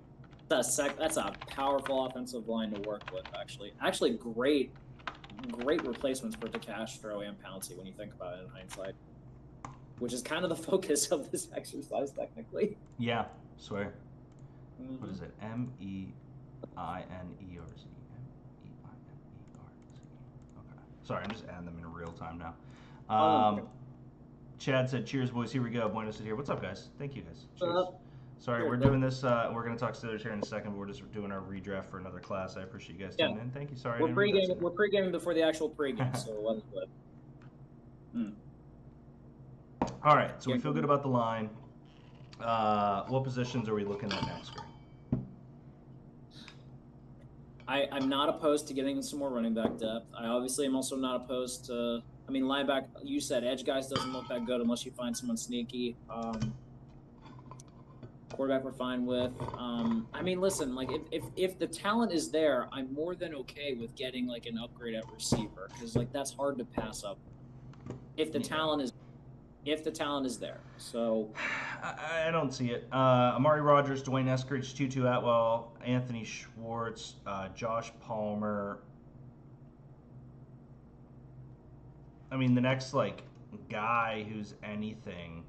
That's a powerful offensive line to work with, actually. Actually, great replacements for DeCastro and Pouncey when you think about it in hindsight, which is kind of the focus of this exercise, technically. Yeah, swear. Mm-hmm. What is it? M-E-I-N-E-R-Z. M-E-I-N-E-R-Z. Okay. Sorry, I'm just adding them in real time now. Chad said, "Cheers, boys. Here we go. Buenos here. What's up, guys? Thank you, guys. Cheers." Sorry, we're doing this. We're going to talk Steelers here in a second, but we're just doing our redraft for another class. I appreciate you guys tuning in. Thank you. Sorry. We're pre-gaming before the actual pre-game, so let us good. All right, so we feel good about the line. What positions are we looking at next? I'm not opposed to getting some more running back depth. I obviously am also not opposed to. I mean, linebacker. You said edge guys doesn't look that good unless you find someone sneaky. Quarterback we're fine with. I mean, listen, like if the talent is there, I'm more than okay with getting like an upgrade at receiver because like that's hard to pass up. If the talent is there, so I don't see it. Amari Rogers, Dwayne Eskridge, Tutu Atwell, Anthony Schwartz, Josh Palmer. I mean, the next like guy who's anything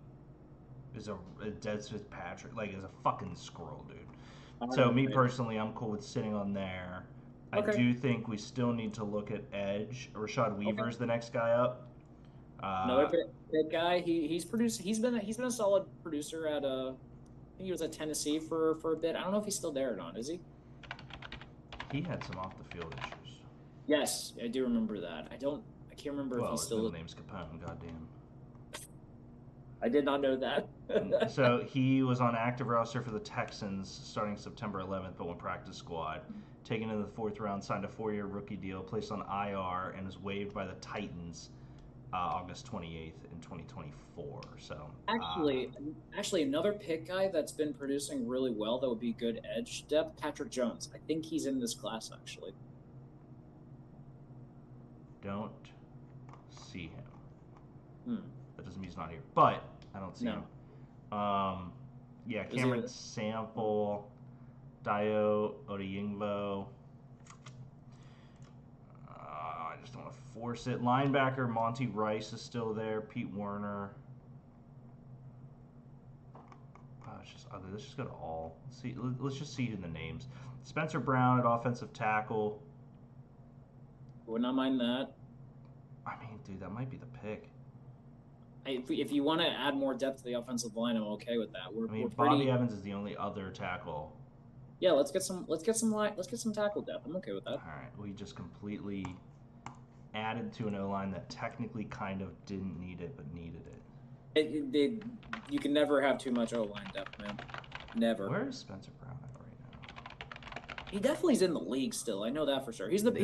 is a Des Fitzpatrick, like is a fucking scroll, dude. So me personally, I'm cool with sitting on there. Okay. I do think we still need to look at edge. Rashad Weaver's the next guy up. Another big guy. He's produced. He's been a solid producer at I think he was at Tennessee for a bit. I don't know if he's still there or not. Is he? He had some off the field issues. Yes, I do remember that. I can't remember if he's still. His name's Capone. Goddamn. I did not know that. So he was on active roster for the Texans starting September 11th, but went practice squad. Taken in the 4th round, signed a 4-year rookie deal, placed on IR, and was waived by the Titans August 28th in 2024. So actually, another pick guy that's been producing really well that would be good edge depth, Patrick Jones. I think he's in this class actually. Don't see him. That doesn't mean he's not here, but I don't see him. Yeah, Cameron Sample, Dio Odeyingbo. I just don't want to force it. Linebacker Monty Rice is still there. Pete Werner. It's just ugly. Let's just go to all. Let's just see in the names. Spencer Brown at offensive tackle. Would not mind that. I mean, dude, that might be the pick. If you want to add more depth to the offensive line, I'm okay with that. Bobby Evans is the only other tackle. Yeah, let's get some tackle depth. I'm okay with that. All right, we just completely added to an O-line that technically kind of didn't need it, but needed it. You can never have too much O-line depth, man. Never. Where is Spencer Brown at right now? He definitely is in the league still. I know that for sure. He was the big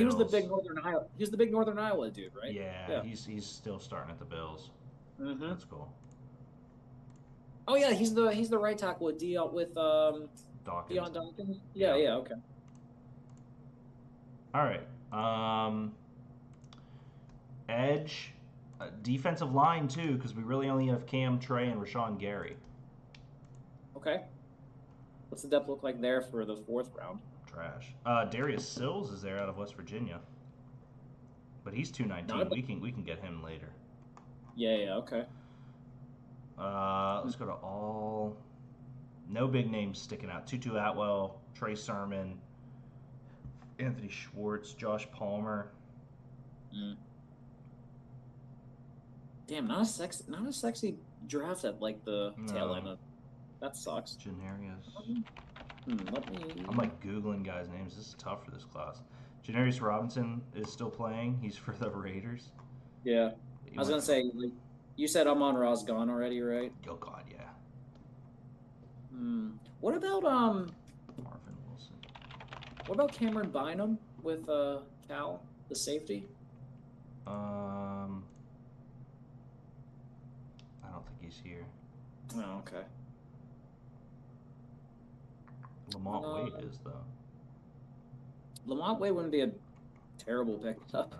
Northern Iowa dude, right? Yeah. He's still starting at the Bills. Mm-hmm. That's cool. Oh yeah, he's the right tackle with Dawkins. Dion Dawkins. Yeah, okay. All right. Edge, defensive line too, because we really only have Cam, Trey, and Rashawn Gary. Okay. What's the depth look like there for the 4th round? Trash. Darius Sills is there out of West Virginia, but he's 219. We can get him later. Yeah, okay. Let's go to all. No big names sticking out. Tutu Atwell, Trey Sermon, Anthony Schwartz, Josh Palmer. Damn, not a sexy draft at like the tail end of. That sucks. Janarius. I'm like Googling guys' names. This is tough for this class. Janarius Robinson is still playing. He's for the Raiders. Yeah. I was gonna say, like, you said Amon-Ra's gone already, right? Oh God, yeah. What about Marvin Wilson? What about Cameron Bynum with Cal, the safety? I don't think he's here. Oh, okay. Lamont Wade is though. Lamont Wade wouldn't be a terrible pickup.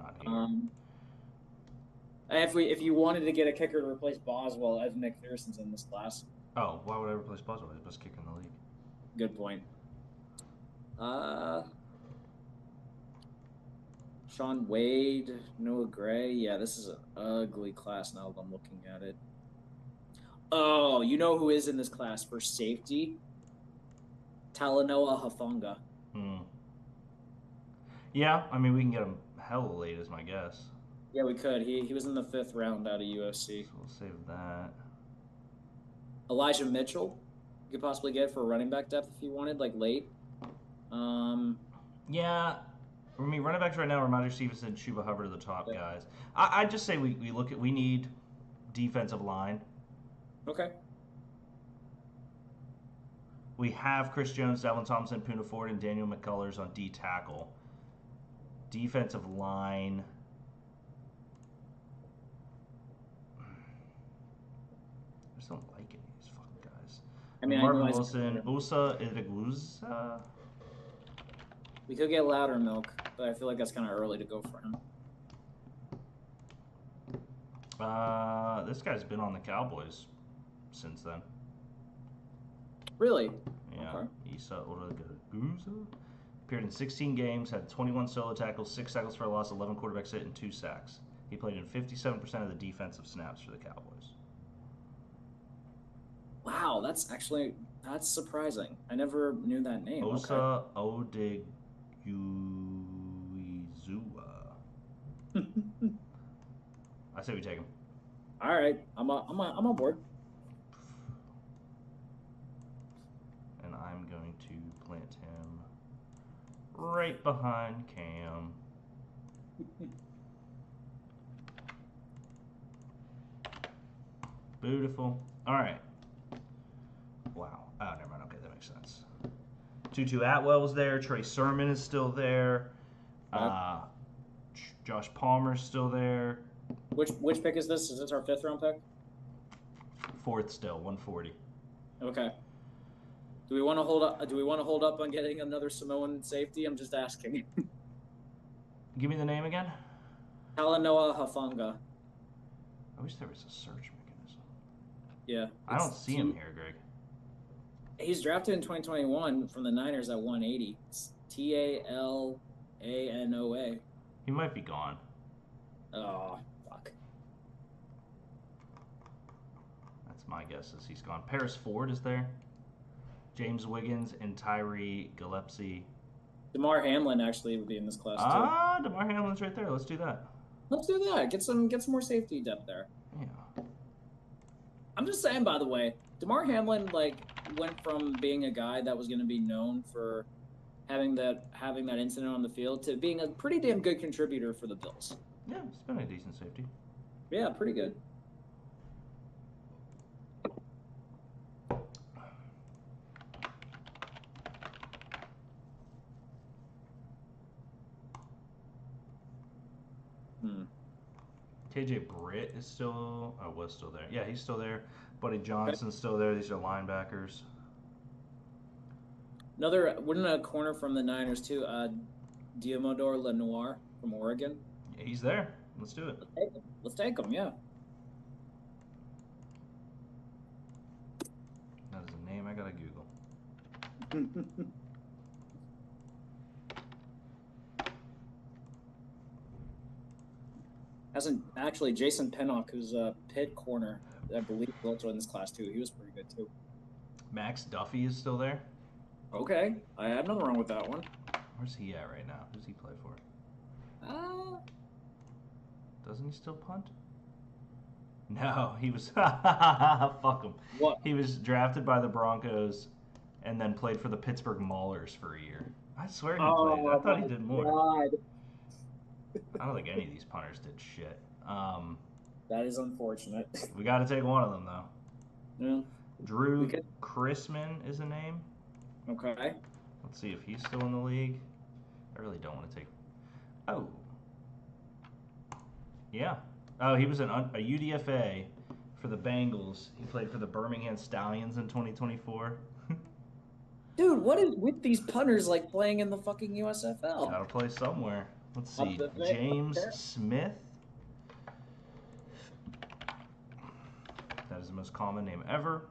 If you wanted to get a kicker to replace Boswell, Evan McPherson's in this class. Oh, why would I replace Boswell? He's the best kicker in the league. Good point. Sean Wade, Noah Gray. Yeah, this is an ugly class now that I'm looking at it. Oh, you know who is in this class for safety? Talanoa Hufanga. Yeah, I mean, we can get him hella late is my guess. Yeah, we could. He was in the 5th round out of USC. So we'll save that. Elijah Mitchell, you could possibly get for running back depth if you wanted, like late. Yeah, I mean, running backs right now, Ramondre Stevenson, Chuba Hubbard are the top guys. I'd just say we need defensive line. Okay. We have Chris Jones, Devlin Thompson, Poona Ford, and Daniel McCullers on D tackle. Defensive line. I just don't like any of these fucking guys. I mean, Marvin Wilson, Usa Idriguza. We could get Loudermilk, but I feel like that's kind of early to go for him. This guy's been on the Cowboys since then. Really? Yeah. Okay. Isa Idriguza appeared in 16 games, had 21 solo tackles, 6 tackles for a loss, 11 quarterbacks hit, and 2 sacks. He played in 57% of the defensive snaps for the Cowboys. Wow, that's surprising. I never knew that name. Osa Odigizua. I say we take him. All right, I'm on board. And I'm going to plant him right behind Cam. Beautiful. All right. Wow. Oh, never mind. Okay, that makes sense. Tutu Atwell's there. Trey Sermon is still there. Josh Palmer's still there. Which pick is this? Is this our 5th round pick? 4th still, 140. Okay. Do we want to hold up? Do we want to hold up on getting another Samoan safety? I'm just asking. Give me the name again. Talanoa Hufanga. I wish there was a search mechanism. Yeah. I don't see him here, Greg. He's drafted in 2021 from the Niners at 180. It's Talanoa. He might be gone. Oh, fuck. That's my guess is he's gone. Paris Ford is there. James Wiggins and Tyree Gillespie. DeMar Hamlin actually would be in this class too. DeMar Hamlin's right there. Let's do that. Let's do that. Get some more safety depth there. Yeah. I'm just saying, by the way, DeMar Hamlin, like, went from being a guy that was going to be known for having that incident on the field to being a pretty damn good contributor for the Bills. Yeah, it's been a decent safety. Yeah, pretty good. KJ Britt is still, was still there. Yeah, he's still there. Buddy Johnson's still there. These are linebackers. Wouldn't a corner from the Niners too, Diomodor Lenoir from Oregon? Yeah, he's there. Let's do it. Let's take him, yeah. That is a name I gotta Google. Actually, Jason Pinnock, who's a Pitt corner, I believe, also in this class too. He was pretty good too. Max Duffy is still there. Okay, I had nothing wrong with that one. Where's he at right now? Who's he play for? Doesn't he still punt? No, he was. Fuck him. What? He was drafted by the Broncos, and then played for the Pittsburgh Maulers for a year. I swear he played. I thought he did more. God. I don't think any of these punters did shit. That is unfortunate. We got to take one of them though. Yeah. Drew Chrisman is a name. Okay. Let's see if he's still in the league. I really don't want to take. Oh. Yeah. Oh, he was a UDFA for the Bengals. He played for the Birmingham Stallions in 2024. Dude, what is with these punters like playing in the fucking USFL? Gotta play somewhere. Let's see. James Smith. That is the most common name ever.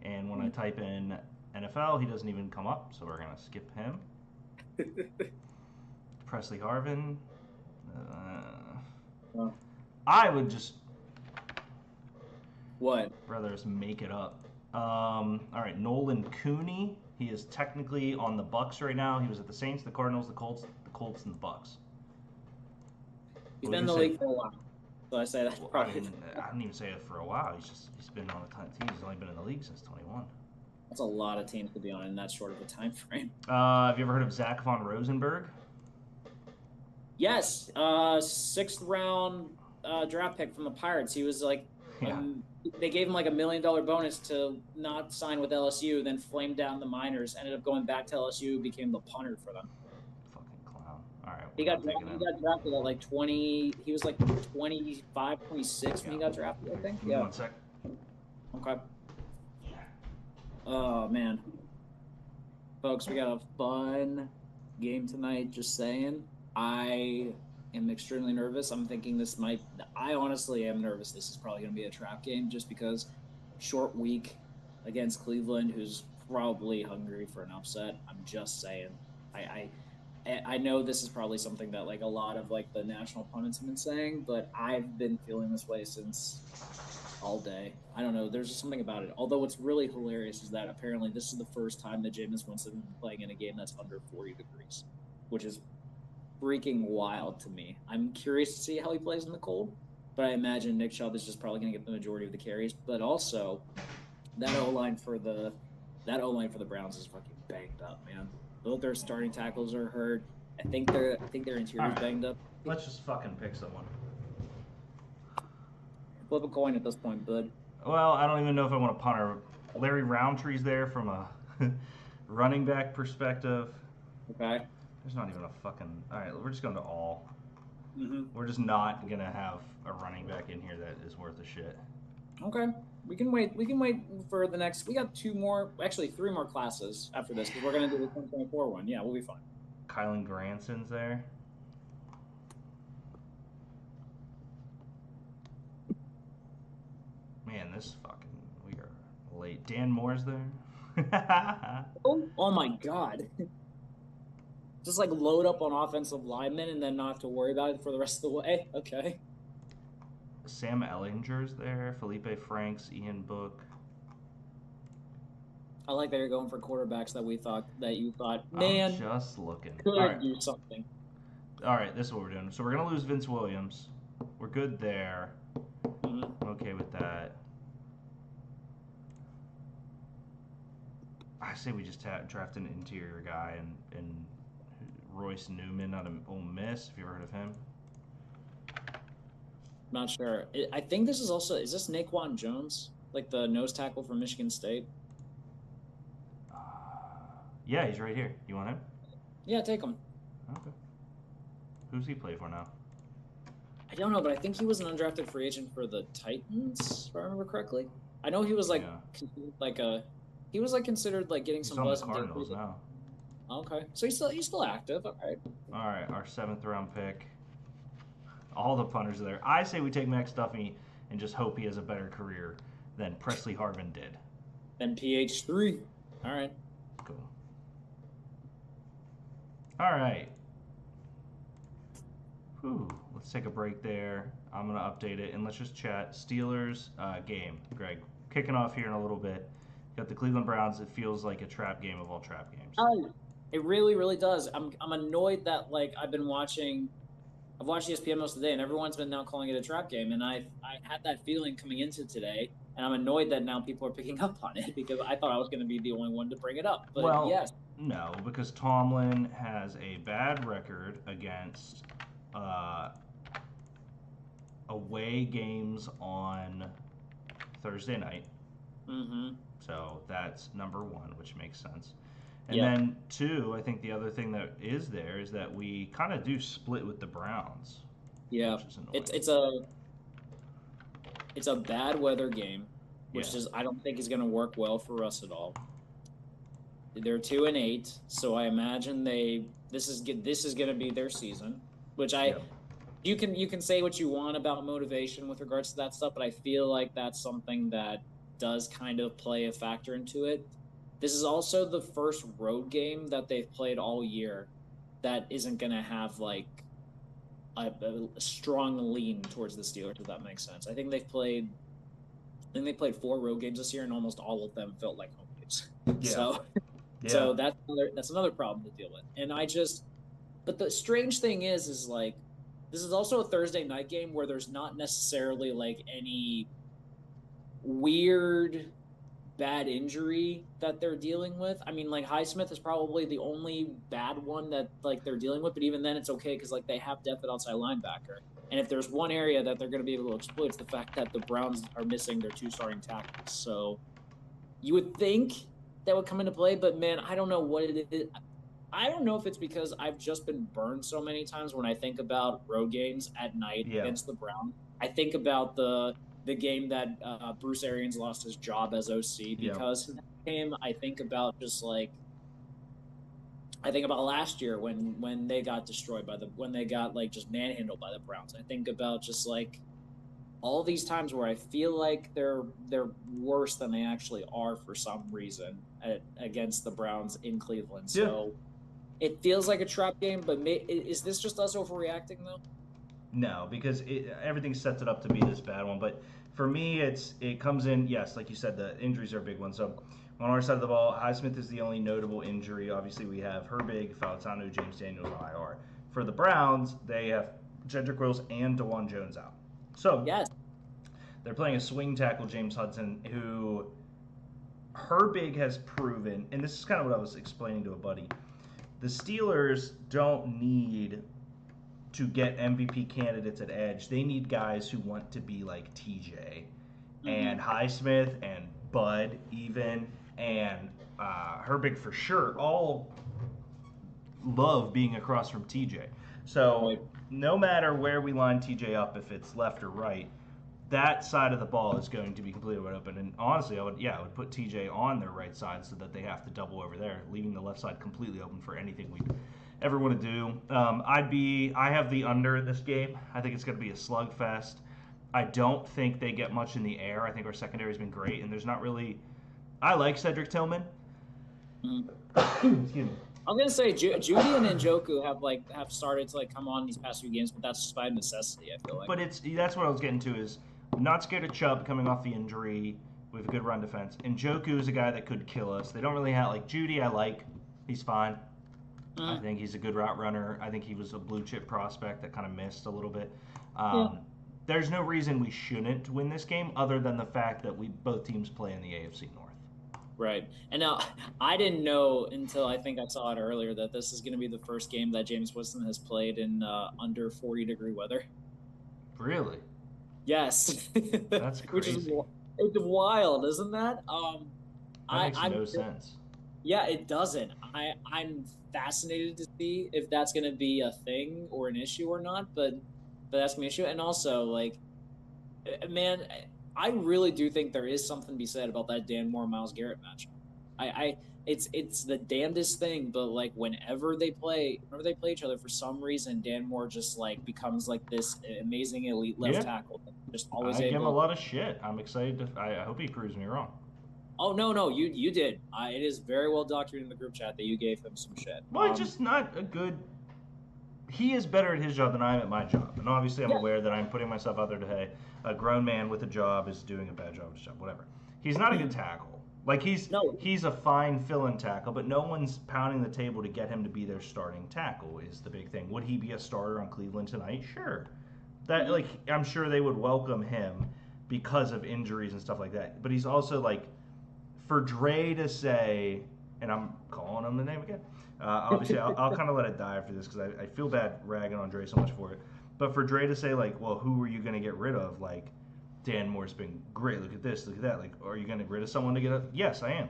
And when I type in NFL, he doesn't even come up, so we're gonna skip him. Presley Harvin. I would just. What? Rather just make it up. All right, Nolan Cooney. He is technically on the Bucks right now. He was at the Saints, the Cardinals, the Colts, and the Bucks. He's been in the league for a while, so I say that's probably. I didn't even say it for a while. He's been on a ton of teams. He's only been in the league since 21. That's a lot of teams to be on in that short of a time frame. Have you ever heard of Zach von Rosenberg? Yes, 6th round draft pick from the Pirates. He was like, they gave him like $1 million bonus to not sign with LSU, then flamed down the minors, ended up going back to LSU, became the punter for them. Fucking clown. All right. He got drafted at like 20. He was like 25, 26 when he got drafted, I think. Yeah. 1 sec. Okay. Oh man, folks, we got a fun game tonight. Just saying. I am extremely nervous. I'm thinking I honestly am nervous. This is probably going to be a trap game just because short week against Cleveland, who's probably hungry for an upset. I'm just saying. I know this is probably something that like a lot of like the national pundits have been saying, but I've been feeling this way since all day. I don't know. There's just something about it. Although what's really hilarious is that apparently this is the first time that Jameis Winston is playing in a game that's under 40 degrees, which is freaking wild to me. I'm curious to see how he plays in the cold, but I imagine Nick Chubb is just probably going to get the majority of the carries. But also, that O-line for the Browns is fucking banged up, man. Both their starting tackles are hurt. I think their interior's banged up. Let's just fucking pick someone. Flip a coin at this point, bud. Well, I don't even know if I want to punter. Larry Roundtree's there from a running back perspective. Okay. There's not even a fucking. All right, we're just going to all. Mm-hmm. We're just not gonna have a running back in here that is worth a shit. Okay. We can wait for the next. We got 3 more classes after this because we're gonna do the 2024 one. Yeah, we'll be fine. Kylan Granson's there. Man, we are late. Dan Moore's there. Oh my God. Just like load up on offensive linemen and then not have to worry about it for the rest of the way. Okay. Sam Ellinger's there. Felipe Franks, Ian Book. I like that you're going for quarterbacks that you thought, man, I'm just looking. Could do something. All right, this is what we're doing. So we're gonna lose Vince Williams. We're good there. Mm-hmm. I'm okay with that. I say we just draft an interior guy and Royce Newman out of Ole Miss. Have you ever heard of him? Not sure. I think this is also, is this Naquan Jones, like the nose tackle from Michigan State? Yeah, he's right here. You want him? Yeah, take him. Okay. Who's he play for now? I don't know, but I think he was an undrafted free agent for the Titans, if I remember correctly. I know he was like, he was like considered like getting some buzz. He's on the Cardinals now. Okay, so he's still active. All right. All right, our 7th round pick. All the punters are there. I say we take Max Duffy and just hope he has a better career than Presley Harvin did. Then PH3. All right. Cool. All right. Whew. Let's take a break there. I'm going to update it, and let's just chat. Steelers game, Greg. Kicking off here in a little bit. Got the Cleveland Browns. It feels like a trap game of all trap games. Oh, it really, really does. I'm annoyed that, like, I've watched ESPN most of the day, and everyone's been now calling it a trap game, and I had that feeling coming into today, and I'm annoyed that now people are picking up on it because I thought I was going to be the only one to bring it up. But well, yes. No, because Tomlin has a bad record against away games on Thursday night. Mm-hmm. So that's number one, which makes sense. And then 2, I think the other thing that is there is that we kind of do split with the Browns. Yeah, it's a bad weather game, which is I don't think is going to work well for us at all. They're 2-8, so I imagine this is going to be their season. Which you can say what you want about motivation with regards to that stuff, but I feel like that's something that does kind of play a factor into it. This is also the first road game that they've played all year that isn't going to have like a strong lean towards the Steelers, if that makes sense. I think they played 4 road games this year, and almost all of them felt like home games. Yeah. So that's another problem to deal with. And but the strange thing is like this is also a Thursday night game where there's not necessarily like any weird bad injury that they're dealing with. I mean, like Highsmith is probably the only bad one that like they're dealing with, but even then it's okay because like they have depth at outside linebacker. And if there's one area that they're going to be able to exploit, it's the fact that the Browns are missing their 2 starting tackles. So you would think that would come into play, but man, I don't know what it is. I don't know if it's because I've just been burned so many times when I think about road games at night against the Browns. I think about the game that Bruce Arians lost his job as OC because in that game, I think about last year when they got destroyed when they got like just manhandled by the Browns. I think about just like all these times where I feel like they're worse than they actually are for some reason against the Browns in Cleveland. So it feels like a trap game, but is this just us overreacting though? No, because everything sets it up to be this bad one. But for me, it comes in, yes, like you said, the injuries are a big one. So on our side of the ball, Highsmith is the only notable injury. Obviously, we have Herbig, Falatanu, James Daniels on IR. For the Browns, they have Jedrick Wills and DeJuan Jones out. So they're playing a swing tackle, James Hudson, who Herbig has proven, and this is kind of what I was explaining to a buddy, the Steelers don't need to get MVP candidates at edge. They need guys who want to be like TJ and Highsmith and Bud even and Herbig for sure. All love being across from TJ. So no matter where we line TJ up, if it's left or right, that side of the ball is going to be completely wide open. And honestly, I would put TJ on their right side so that they have to double over there, leaving the left side completely open for anything we ever want to do. I have the under this game. I think it's going to be a slugfest. I don't think they get much in the air. I think our secondary has been great, and there's not really. I like Cedric Tillman. Excuse me. I'm gonna say Judy and Njoku have started to come on these past few games, but that's just by necessity. I feel like. But that's what I was getting to is I'm not scared of Chubb coming off the injury. We have a good run defense. And Njoku is a guy that could kill us. They don't really have Judy. He's fine. I think he's a good route runner. I think he was a blue chip prospect that kind of missed a little bit. There's no reason we shouldn't win this game other than the fact that both teams play in the AFC North. Right. And now I didn't know until I think I saw it earlier that this is going to be the first game that Jameis Winston has played in under 40-degree weather. Really? Yes. That's Which is crazy. it's wild, isn't that? That makes I'm no sense. yeah, it doesn't. I'm fascinated to see if that's going to be a thing or an issue or not, but that's going to be an issue. And also, like, man, I really do think there is something to be said about that Dan Moore Miles Garrett match. I it's the damnedest thing, but like whenever they play each other, for some reason Dan Moore just like becomes like this amazing elite left Yeah, tackle, just always I give him a able. lot of shit. I'm excited to. I hope he proves me wrong. Oh no, you did. It is very well documented in the group chat that you gave him some shit. Well, it's just not a good. He is better at his job than I am at my job, and obviously I'm Yeah, aware that I'm putting myself out there to hey, a grown man with a job is doing a bad job at his job, whatever. He's not a good tackle. Like no, he's a fine fill-in tackle, but no one's pounding the table to get him to be their starting tackle is the big thing. Would he be a starter on Cleveland tonight? Sure. That like I'm sure they would welcome him because of injuries and stuff like that. But he's also like for Dre to say, and I'm calling him the name again. Obviously, I'll kind of let it die after this because I feel bad ragging on Dre so much for it. But for Dre to say like, well, who are you going to get rid of? Like, Dan Moore's been great. Look at this. Look at that. Like, are you going to get rid of someone to get a? Yes, I am.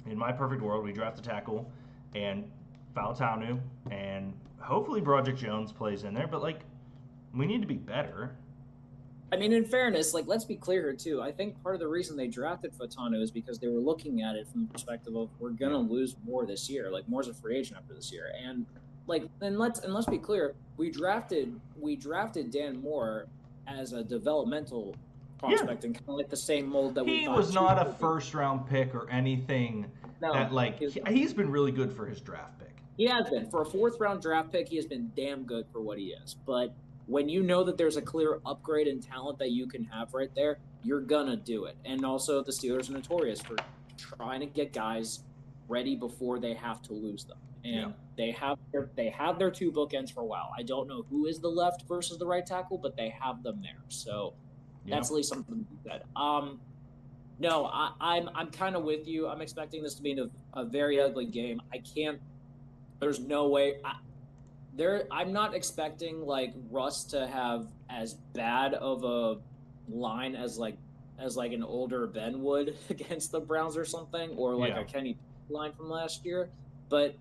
In my perfect world, we draft a tackle and Fautanu and hopefully Broderick Jones plays in there. But like, we need to be better. I mean, in fairness, like let's be clear here too. I think part of the reason they drafted Fatano is because they were looking at it from the perspective of we're gonna lose Moore this year. Like Moore's a free agent after this year, and like and let's be clear. We drafted Dan Moore as a developmental Yeah, prospect and kind of like the same mold that we he thought was Tua not a would be. first round pick or anything that No, like he's been really good for his draft pick. he has been. For a fourth round draft pick, he has been damn good for what he is. But when you know that there's a clear upgrade in talent that you can have right there, you're gonna do it. And also the Steelers are notorious for trying to get guys ready before they have to lose them. Yeah. And they have their two bookends for a while. I don't know who is the left versus the right tackle, but they have them there. So that's at least something to be said. No, I'm kind of with you. I'm expecting this to be a very ugly game. I can't. There's no way. I'm not expecting like Russ to have as bad of a line as like an older Ben would against the Browns or something, or like a Kenny line from last year. But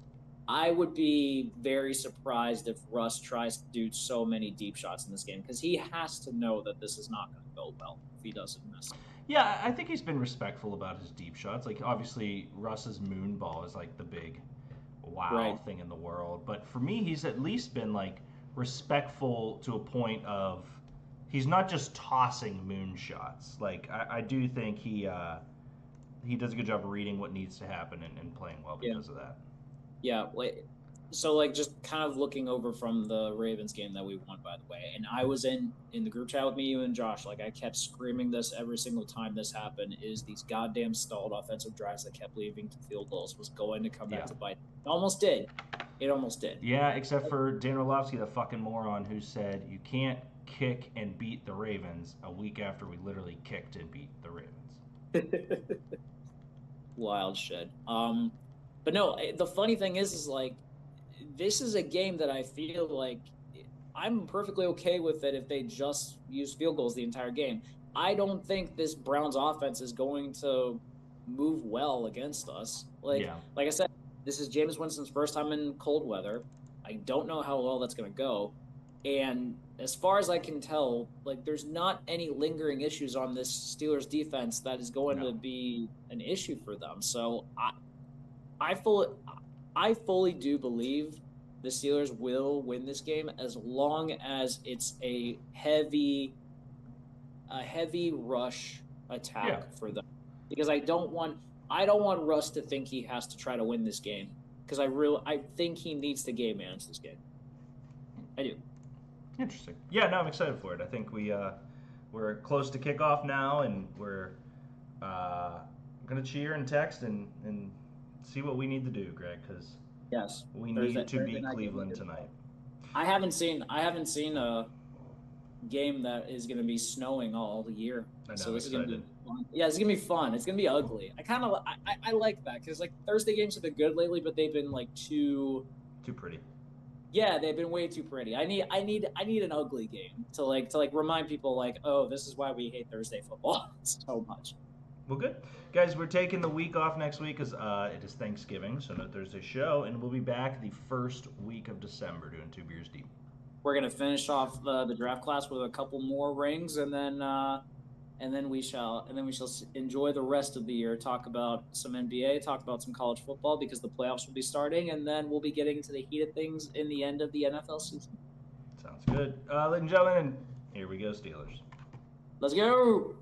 I would be very surprised if Russ tries to do so many deep shots in this game because he has to know that this is not going to go well if he doesn't miss. Yeah, I think he's been respectful about his deep shots. Like obviously Russ's moon ball is like the big wow thing in the world, but for me he's at least been like respectful to a point of he's not just tossing moon shots. Like I do think he does a good job of reading what needs to happen and playing well because of that. Yeah, so like just kind of looking over from the Ravens game that we won, by the way, and I was in the group chat with me, you and Josh. Like I kept screaming this every single time this happened: is these goddamn stalled offensive drives that kept leading to field goals was going to come back to bite. It almost did. It almost did. Yeah, except for Dan Orlovsky, the fucking moron, who said you can't kick and beat the Ravens a week after we literally kicked and beat the Ravens. Wild shit. But no, the funny thing is like this is a game that I feel like I'm perfectly okay with it if they just use field goals the entire game. I don't think this Browns offense is going to move well against us. Like I said, this is Jameis Winston's first time in cold weather. I don't know how well that's going to go. And as far as I can tell, like there's not any lingering issues on this Steelers defense that is going to be an issue for them. So I fully do believe the Steelers will win this game as long as it's a heavy rush attack for them. Because I don't want Russ to think he has to try to win this game because I think he needs to game manage this game. I do. Interesting. Yeah, no, I'm excited for it. I think we're close to kickoff now, and we're gonna cheer and text and see what we need to do, Greg, because we need to beat Cleveland tonight. I haven't seen a game that is going to be snowing all year, so this is going to be fun. Yeah, it's gonna be fun. It's gonna be ugly. I like that because like Thursday games have been good lately, but they've been like too pretty. Yeah, they've been way too pretty. I need an ugly game to remind people like, oh, this is why we hate Thursday football so much. Well, good. Guys, we're taking the week off next week because it is Thanksgiving, so no Thursday show, and we'll be back the first week of December doing 2 Beers Deep. We're going to finish off the draft class with a couple more rings, and then we shall enjoy the rest of the year, talk about some NBA, talk about some college football because the playoffs will be starting, and then we'll be getting to the heat of things in the end of the NFL season. Sounds good. Ladies and gentlemen, here we go, Steelers. Let's go!